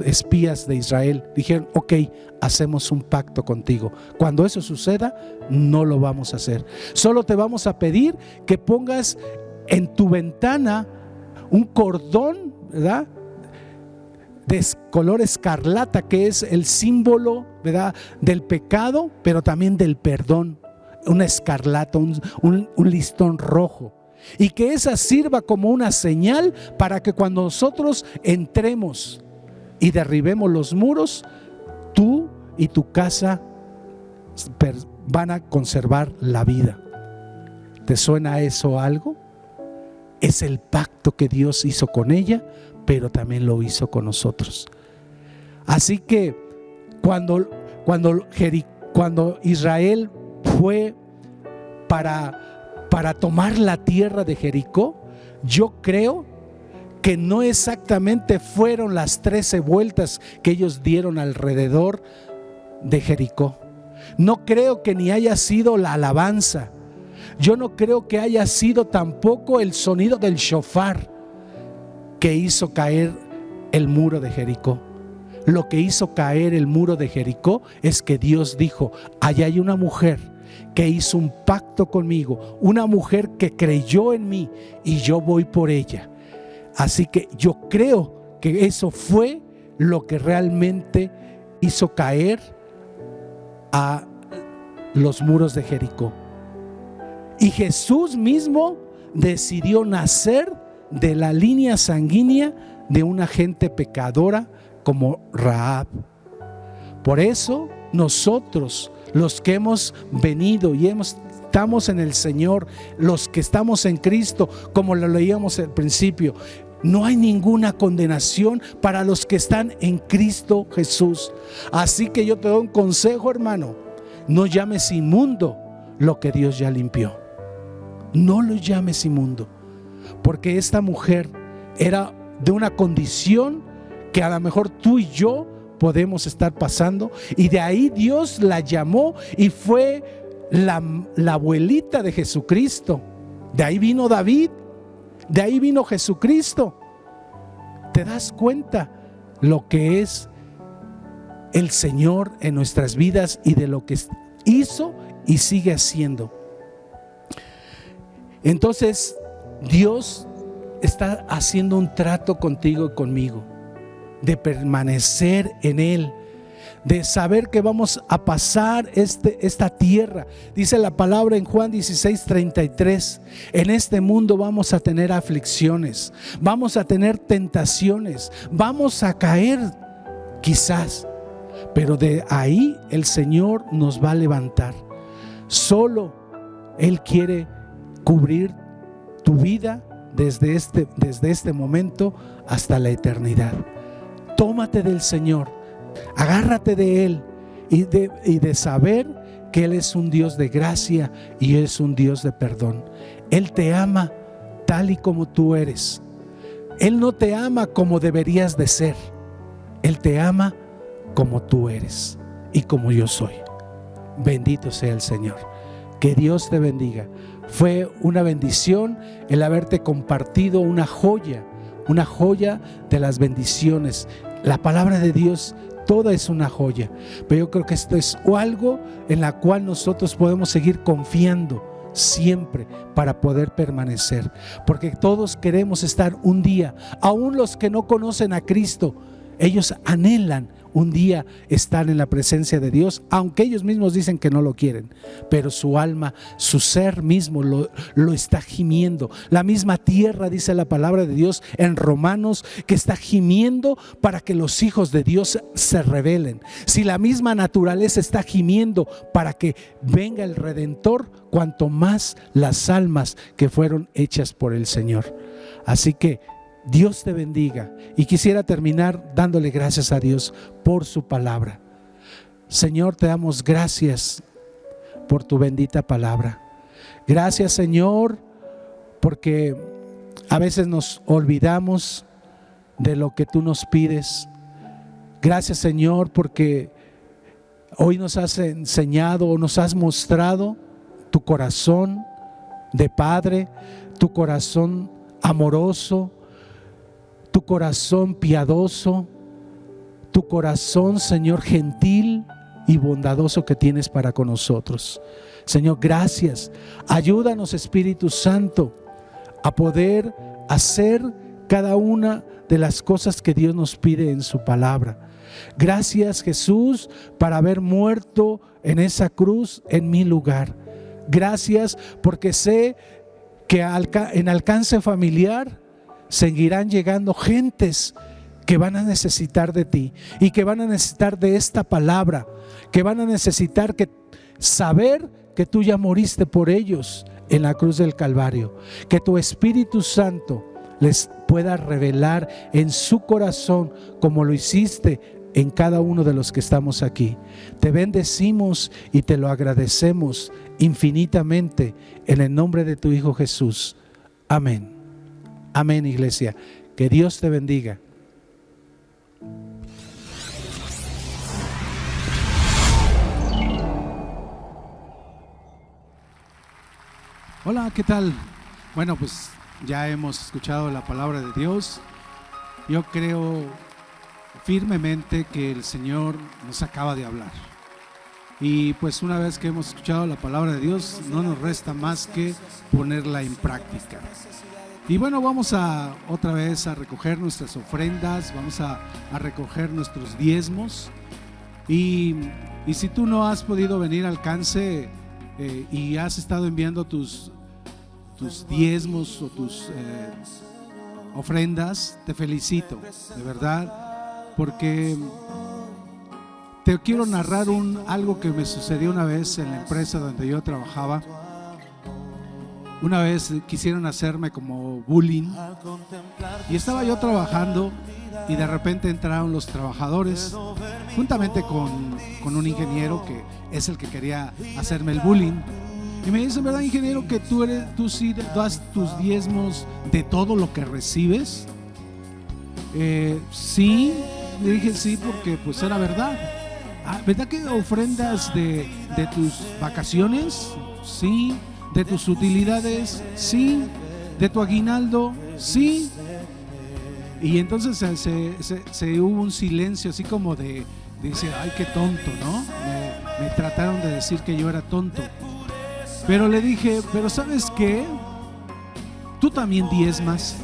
S6: espías de Israel, dijeron: ok, hacemos un pacto contigo. Cuando eso suceda, no lo vamos a hacer. Solo te vamos a pedir que pongas en tu ventana un cordón, ¿verdad?, de color escarlata, que es el símbolo, ¿verdad?, del pecado, pero también del perdón. Una escarlata, un listón rojo. Y que esa sirva como una señal para que cuando nosotros entremos y derribemos los muros, tú y tu casa van a conservar la vida. ¿Te suena eso algo? Es el pacto que Dios hizo con ella, pero también lo hizo con nosotros. Así que cuando Israel fue para tomar la tierra de Jericó, yo creo que no exactamente fueron las 13 vueltas que ellos dieron alrededor de Jericó. No creo que ni haya sido la alabanza. Yo no creo que haya sido tampoco el sonido del shofar que hizo caer el muro de Jericó. lo que hizo caer el muro de Jericó es que Dios dijo: allá hay una mujer que hizo un pacto conmigo, una mujer que creyó en mí y yo voy por ella. Así que yo creo que eso fue lo que realmente hizo caer a los muros de Jericó. Y Jesús mismo decidió nacer de la línea sanguínea de una gente pecadora como Rahab. Por eso nosotros, los que hemos venido y estamos en el Señor, los que estamos en Cristo, como lo leíamos al principio, no hay ninguna condenación para los que están en Cristo Jesús. Así que yo te doy un consejo, hermano: no llames inmundo lo que Dios ya limpió. No lo llames inmundo, porque esta mujer era de una condición que a lo mejor tú y yo podemos estar pasando, y de ahí Dios la llamó y fue la abuelita de Jesucristo. De ahí vino David, de ahí vino Jesucristo. ¿Te das cuenta lo que es el Señor en nuestras vidas y de lo que hizo y sigue haciendo? Entonces Dios está haciendo un trato contigo y conmigo, de permanecer en Él, de saber que vamos a pasar esta tierra. Dice la palabra en Juan 16:33: en este mundo vamos a tener aflicciones, vamos a tener tentaciones, vamos a caer quizás, pero de ahí el Señor nos va a levantar. Solo Él quiere cubrir tu vida desde este momento hasta la eternidad. Tómate del Señor, agárrate de Él y de saber que Él es un Dios de gracia y es un Dios de perdón. Él te ama tal y como tú eres. Él no te ama como deberías de ser. Él te ama como tú eres y como yo soy. Bendito sea el Señor. Que Dios te bendiga. Fue una bendición el haberte compartido una joya de las bendiciones. La palabra de Dios toda es una joya, pero yo creo que esto es algo en la cual nosotros podemos seguir confiando siempre para poder permanecer, porque todos queremos estar un día, aún los que no conocen a Cristo, ellos anhelan un día estar en la presencia de Dios, aunque ellos mismos dicen que no lo quieren, pero su alma, su ser mismo lo está gimiendo. La misma tierra, dice la palabra de Dios en Romanos, que está gimiendo para que los hijos de Dios se rebelen. Si la misma naturaleza está gimiendo para que venga el Redentor, cuanto más las almas que fueron hechas por el Señor. Así que Dios te bendiga, y quisiera terminar dándole gracias a Dios por su palabra. Señor, te damos gracias por tu bendita palabra. Gracias, Señor, porque a veces nos olvidamos de lo que tú nos pides. Gracias, Señor, porque hoy nos has enseñado o nos has mostrado tu corazón de Padre, tu corazón amoroso, tu corazón piadoso, tu corazón, Señor, gentil y bondadoso que tienes para con nosotros. Señor, gracias. Ayúdanos, Espíritu Santo, a poder hacer cada una de las cosas que Dios nos pide en su palabra. Gracias, Jesús, por haber muerto en esa cruz en mi lugar. Gracias porque sé que en alcance familiar seguirán llegando gentes que van a necesitar de ti y que van a necesitar de esta palabra, que van a necesitar saber que tú ya moriste por ellos en la cruz del Calvario, que tu Espíritu Santo les pueda revelar en su corazón como lo hiciste en cada uno de los que estamos aquí. Te bendecimos y te lo agradecemos infinitamente en el nombre de tu Hijo Jesús. Amén. Amén, iglesia. Que Dios te bendiga. Hola, ¿qué tal? Bueno, pues ya hemos escuchado la palabra de Dios. Yo creo firmemente que el Señor nos acaba de hablar. Y pues una vez que hemos escuchado la palabra de Dios, no nos resta más que ponerla en práctica. Y bueno, vamos a otra vez a recoger nuestras ofrendas, vamos a recoger nuestros diezmos. Y si tú no has podido venir al Alcance y has estado enviando tus diezmos o tus ofrendas, te felicito, de verdad, porque te quiero narrar algo que me sucedió una vez en la empresa donde yo trabajaba. Una vez quisieron hacerme como bullying y estaba yo trabajando y de repente entraron los trabajadores juntamente con un ingeniero que es el que quería hacerme el bullying. Y me dicen, ¿verdad, ingeniero, que tú sí das tus diezmos de todo lo que recibes? Sí, le dije sí, porque pues era verdad. ¿Verdad que ofrendas de tus vacaciones? Sí. ¿De tus utilidades? Sí. ¿De tu aguinaldo? Sí. Y entonces se hubo un silencio así como dice, ay, qué tonto, ¿no? Me trataron de decir que yo era tonto. Pero le dije, pero ¿sabes qué? Tú también diezmas.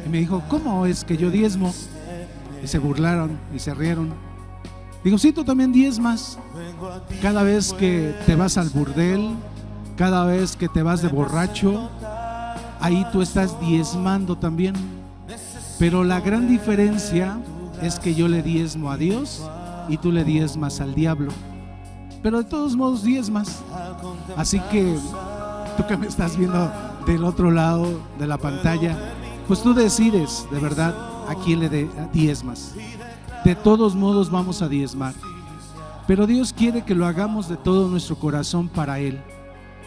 S6: Y me dijo, ¿cómo es que yo diezmo? Y se burlaron y se rieron. Digo, sí, tú también diezmas. Cada vez que te vas al burdel, cada vez que te vas de borracho, ahí tú estás diezmando también. Pero la gran diferencia es que yo le diezmo a Dios y tú le diezmas al diablo. Pero de todos modos diezmas. Así que tú que me estás viendo del otro lado de la pantalla, pues tú decides de verdad a quién le diezmas. De todos modos vamos a diezmar. Pero Dios quiere que lo hagamos de todo nuestro corazón para Él.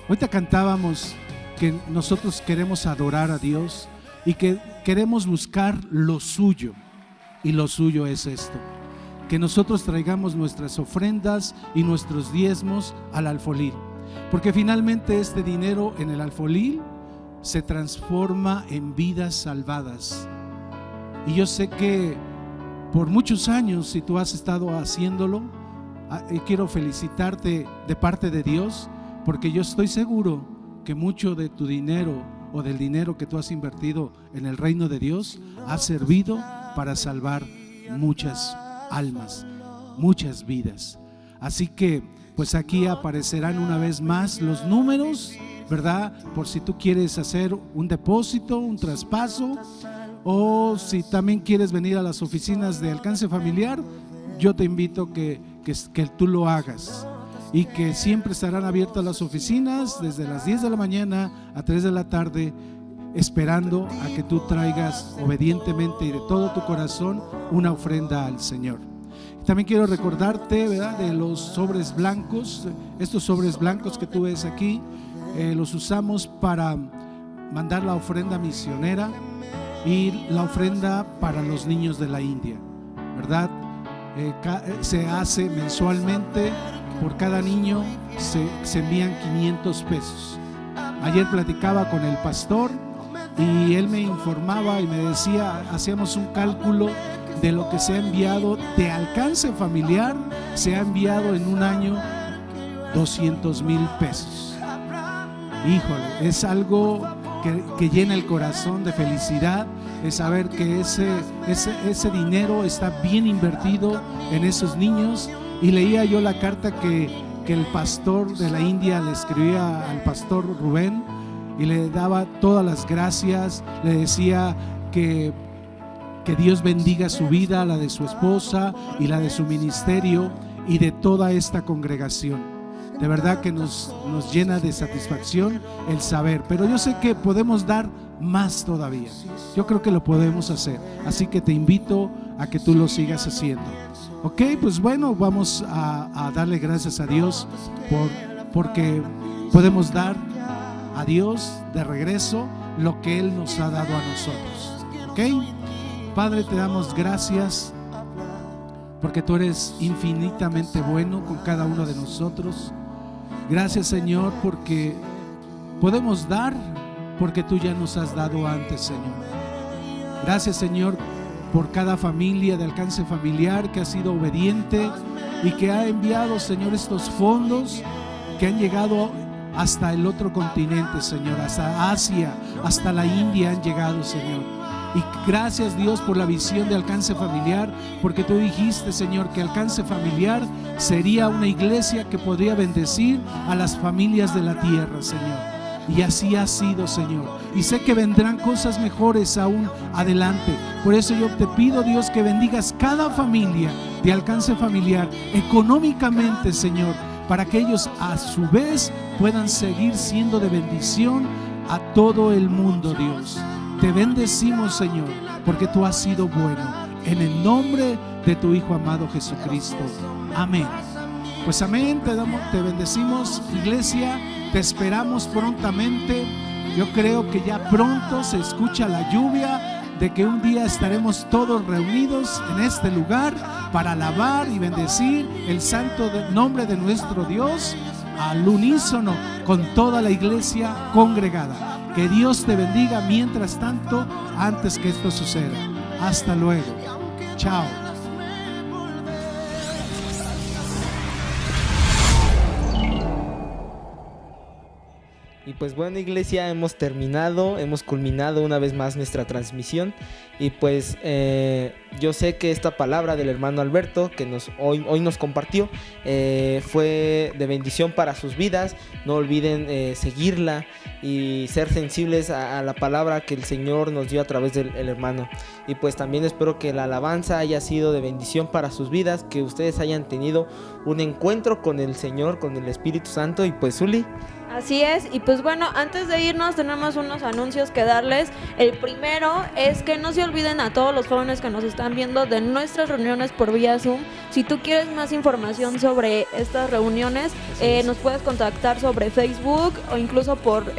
S6: Ahorita cantábamos que nosotros queremos adorar a Dios y que queremos buscar lo suyo. Y lo suyo es esto: que nosotros traigamos nuestras ofrendas y nuestros diezmos al alfolí. Porque finalmente este dinero en el alfolí se transforma en vidas salvadas. Y yo sé que por muchos años, si tú has estado haciéndolo, quiero felicitarte de parte de Dios, porque yo estoy seguro que mucho de tu dinero o del dinero que tú has invertido en el reino de Dios ha servido para salvar muchas almas, muchas vidas. Así que pues aquí aparecerán una vez más los números, ¿verdad? Por si tú quieres hacer un depósito, un traspaso, o si también quieres venir a las oficinas de Alcance Familiar, yo te invito que tú lo hagas. Y que siempre estarán abiertas las oficinas desde las 10 de la mañana a 3 de la tarde, esperando a que tú traigas obedientemente y de todo tu corazón una ofrenda al Señor. También quiero recordarte, ¿verdad?, de los sobres blancos. Estos sobres blancos que tú ves aquí, los usamos para mandar la ofrenda misionera y la ofrenda para los niños de la India, ¿verdad? Se hace mensualmente. Por cada niño se envían 500 pesos. Ayer platicaba con el pastor y él me informaba y me decía, hacíamos un cálculo de lo que se ha enviado de Alcance Familiar. Se ha enviado en un año 200,000 pesos. Híjole, es algo que llena el corazón de felicidad, es saber que ese dinero está bien invertido en esos niños. Y leía yo la carta que el pastor de la India le escribía al pastor Rubén y le daba todas las gracias, le decía que Dios bendiga su vida, la de su esposa y la de su ministerio y de toda esta congregación. De verdad que nos llena de satisfacción el saber, pero yo sé que podemos dar más todavía. Yo creo que lo podemos hacer, así que te invito a que tú lo sigas haciendo. Ok, pues bueno, vamos a darle gracias a Dios porque podemos dar a Dios de regreso lo que Él nos ha dado a nosotros. Ok, Padre, te damos gracias porque tú eres infinitamente bueno con cada uno de nosotros. Gracias, Señor, porque podemos dar porque tú ya nos has dado antes, Señor. Gracias, Señor, por cada familia de Alcance Familiar que ha sido obediente y que ha enviado, Señor, estos fondos que han llegado hasta el otro continente, Señor, hasta Asia, hasta la India han llegado, Señor. Y gracias, Dios, por la visión de Alcance Familiar, porque tú dijiste, Señor, que Alcance Familiar sería una iglesia que podría bendecir a las familias de la tierra, Señor. Y así ha sido, Señor. Y sé que vendrán cosas mejores aún adelante. Por eso yo te pido, Dios, que bendigas cada familia de Alcance Familiar económicamente, Señor, para que ellos a su vez puedan seguir siendo de bendición a todo el mundo, Dios. Te bendecimos, Señor, porque tú has sido bueno. En el nombre de tu Hijo amado Jesucristo. Amén. Pues amén, te bendecimos, iglesia. Te esperamos prontamente. Yo creo que ya pronto se escucha la lluvia de que un día estaremos todos reunidos en este lugar para alabar y bendecir el santo nombre de nuestro Dios al unísono con toda la iglesia congregada. Que Dios te bendiga mientras tanto, antes que esto suceda. Hasta luego. Chao.
S2: Y pues bueno, iglesia, hemos culminado una vez más nuestra transmisión. Y pues yo sé que esta palabra del hermano Alberto que hoy nos compartió fue de bendición para sus vidas. No olviden seguirla y ser sensibles a la palabra que el Señor nos dio a través del hermano. Y pues también espero que la alabanza haya sido de bendición para sus vidas, que ustedes hayan tenido un encuentro con el Señor, con el Espíritu Santo. Y pues Zuli.
S1: Así es, y pues bueno, antes de irnos tenemos unos anuncios que darles. El primero es que no se olviden a todos los jóvenes que nos están viendo de nuestras reuniones por vía Zoom. Si tú quieres más información sobre estas reuniones, nos puedes contactar sobre Facebook o incluso por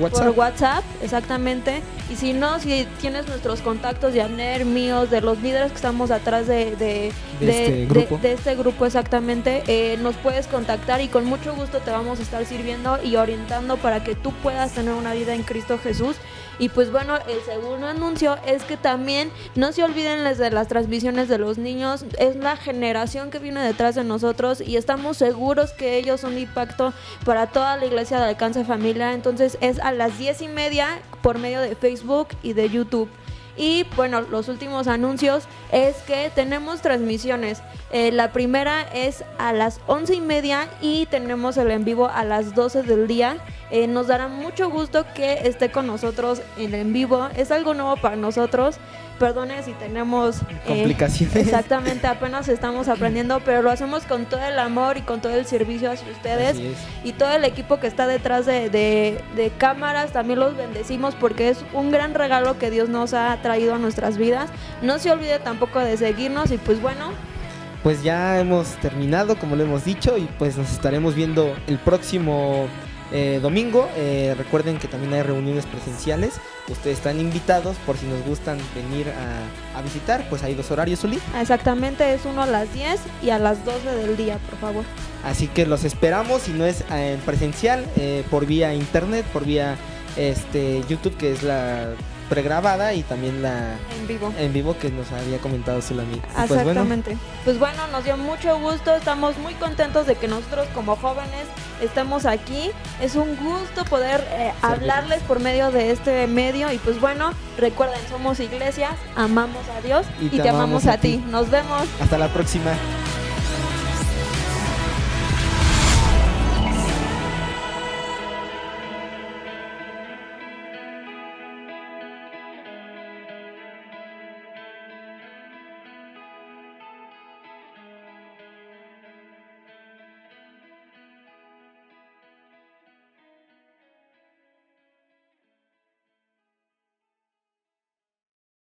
S1: WhatsApp, exactamente. Y si no, si tienes nuestros contactos de Abner, míos, de los líderes que estamos atrás de este grupo, exactamente, nos puedes contactar y con mucho gusto te vamos a estar sirviendo y orientando para que tú puedas tener una vida en Cristo Jesús. Y pues bueno, el segundo anuncio es que también no se olviden de las transmisiones de los niños. Es la generación que viene detrás de nosotros y estamos seguros que ellos son de impacto para toda la iglesia de Alcance Familiar. Entonces es a las 10:30 por medio de Facebook y de YouTube. Y bueno, los últimos anuncios es que tenemos transmisiones. La primera es a las 11:30 y tenemos el en vivo a las 12 del día. Nos dará mucho gusto que esté con nosotros en el en vivo. Es algo nuevo para nosotros. Perdone si tenemos
S2: complicaciones.
S1: Exactamente, apenas estamos aprendiendo, pero lo hacemos con todo el amor y con todo el servicio hacia ustedes. Y todo el equipo que está detrás de cámaras, también los bendecimos porque es un gran regalo que Dios nos ha traído a nuestras vidas. No se olvide tampoco de seguirnos y pues bueno,
S2: pues ya hemos terminado, como lo hemos dicho, y pues nos estaremos viendo el próximo domingo. Recuerden que también hay reuniones presenciales. Ustedes están invitados por si nos gustan venir a visitar. Pues hay 2 horarios, Zuli.
S1: Exactamente, es uno a las 10 y a las 12 del día, por favor.
S2: Así que los esperamos, si no es en presencial, por vía internet, por vía YouTube, que es la pregrabada, y también la en vivo que nos había comentado Zulami.
S1: Exactamente. Pues bueno, nos dio mucho gusto, estamos muy contentos de que nosotros como jóvenes estemos aquí. Es un gusto poder hablarles por medio de este medio. Y pues bueno, recuerden, somos iglesia, amamos a Dios y te amamos a ti. Nos vemos.
S2: Hasta la próxima.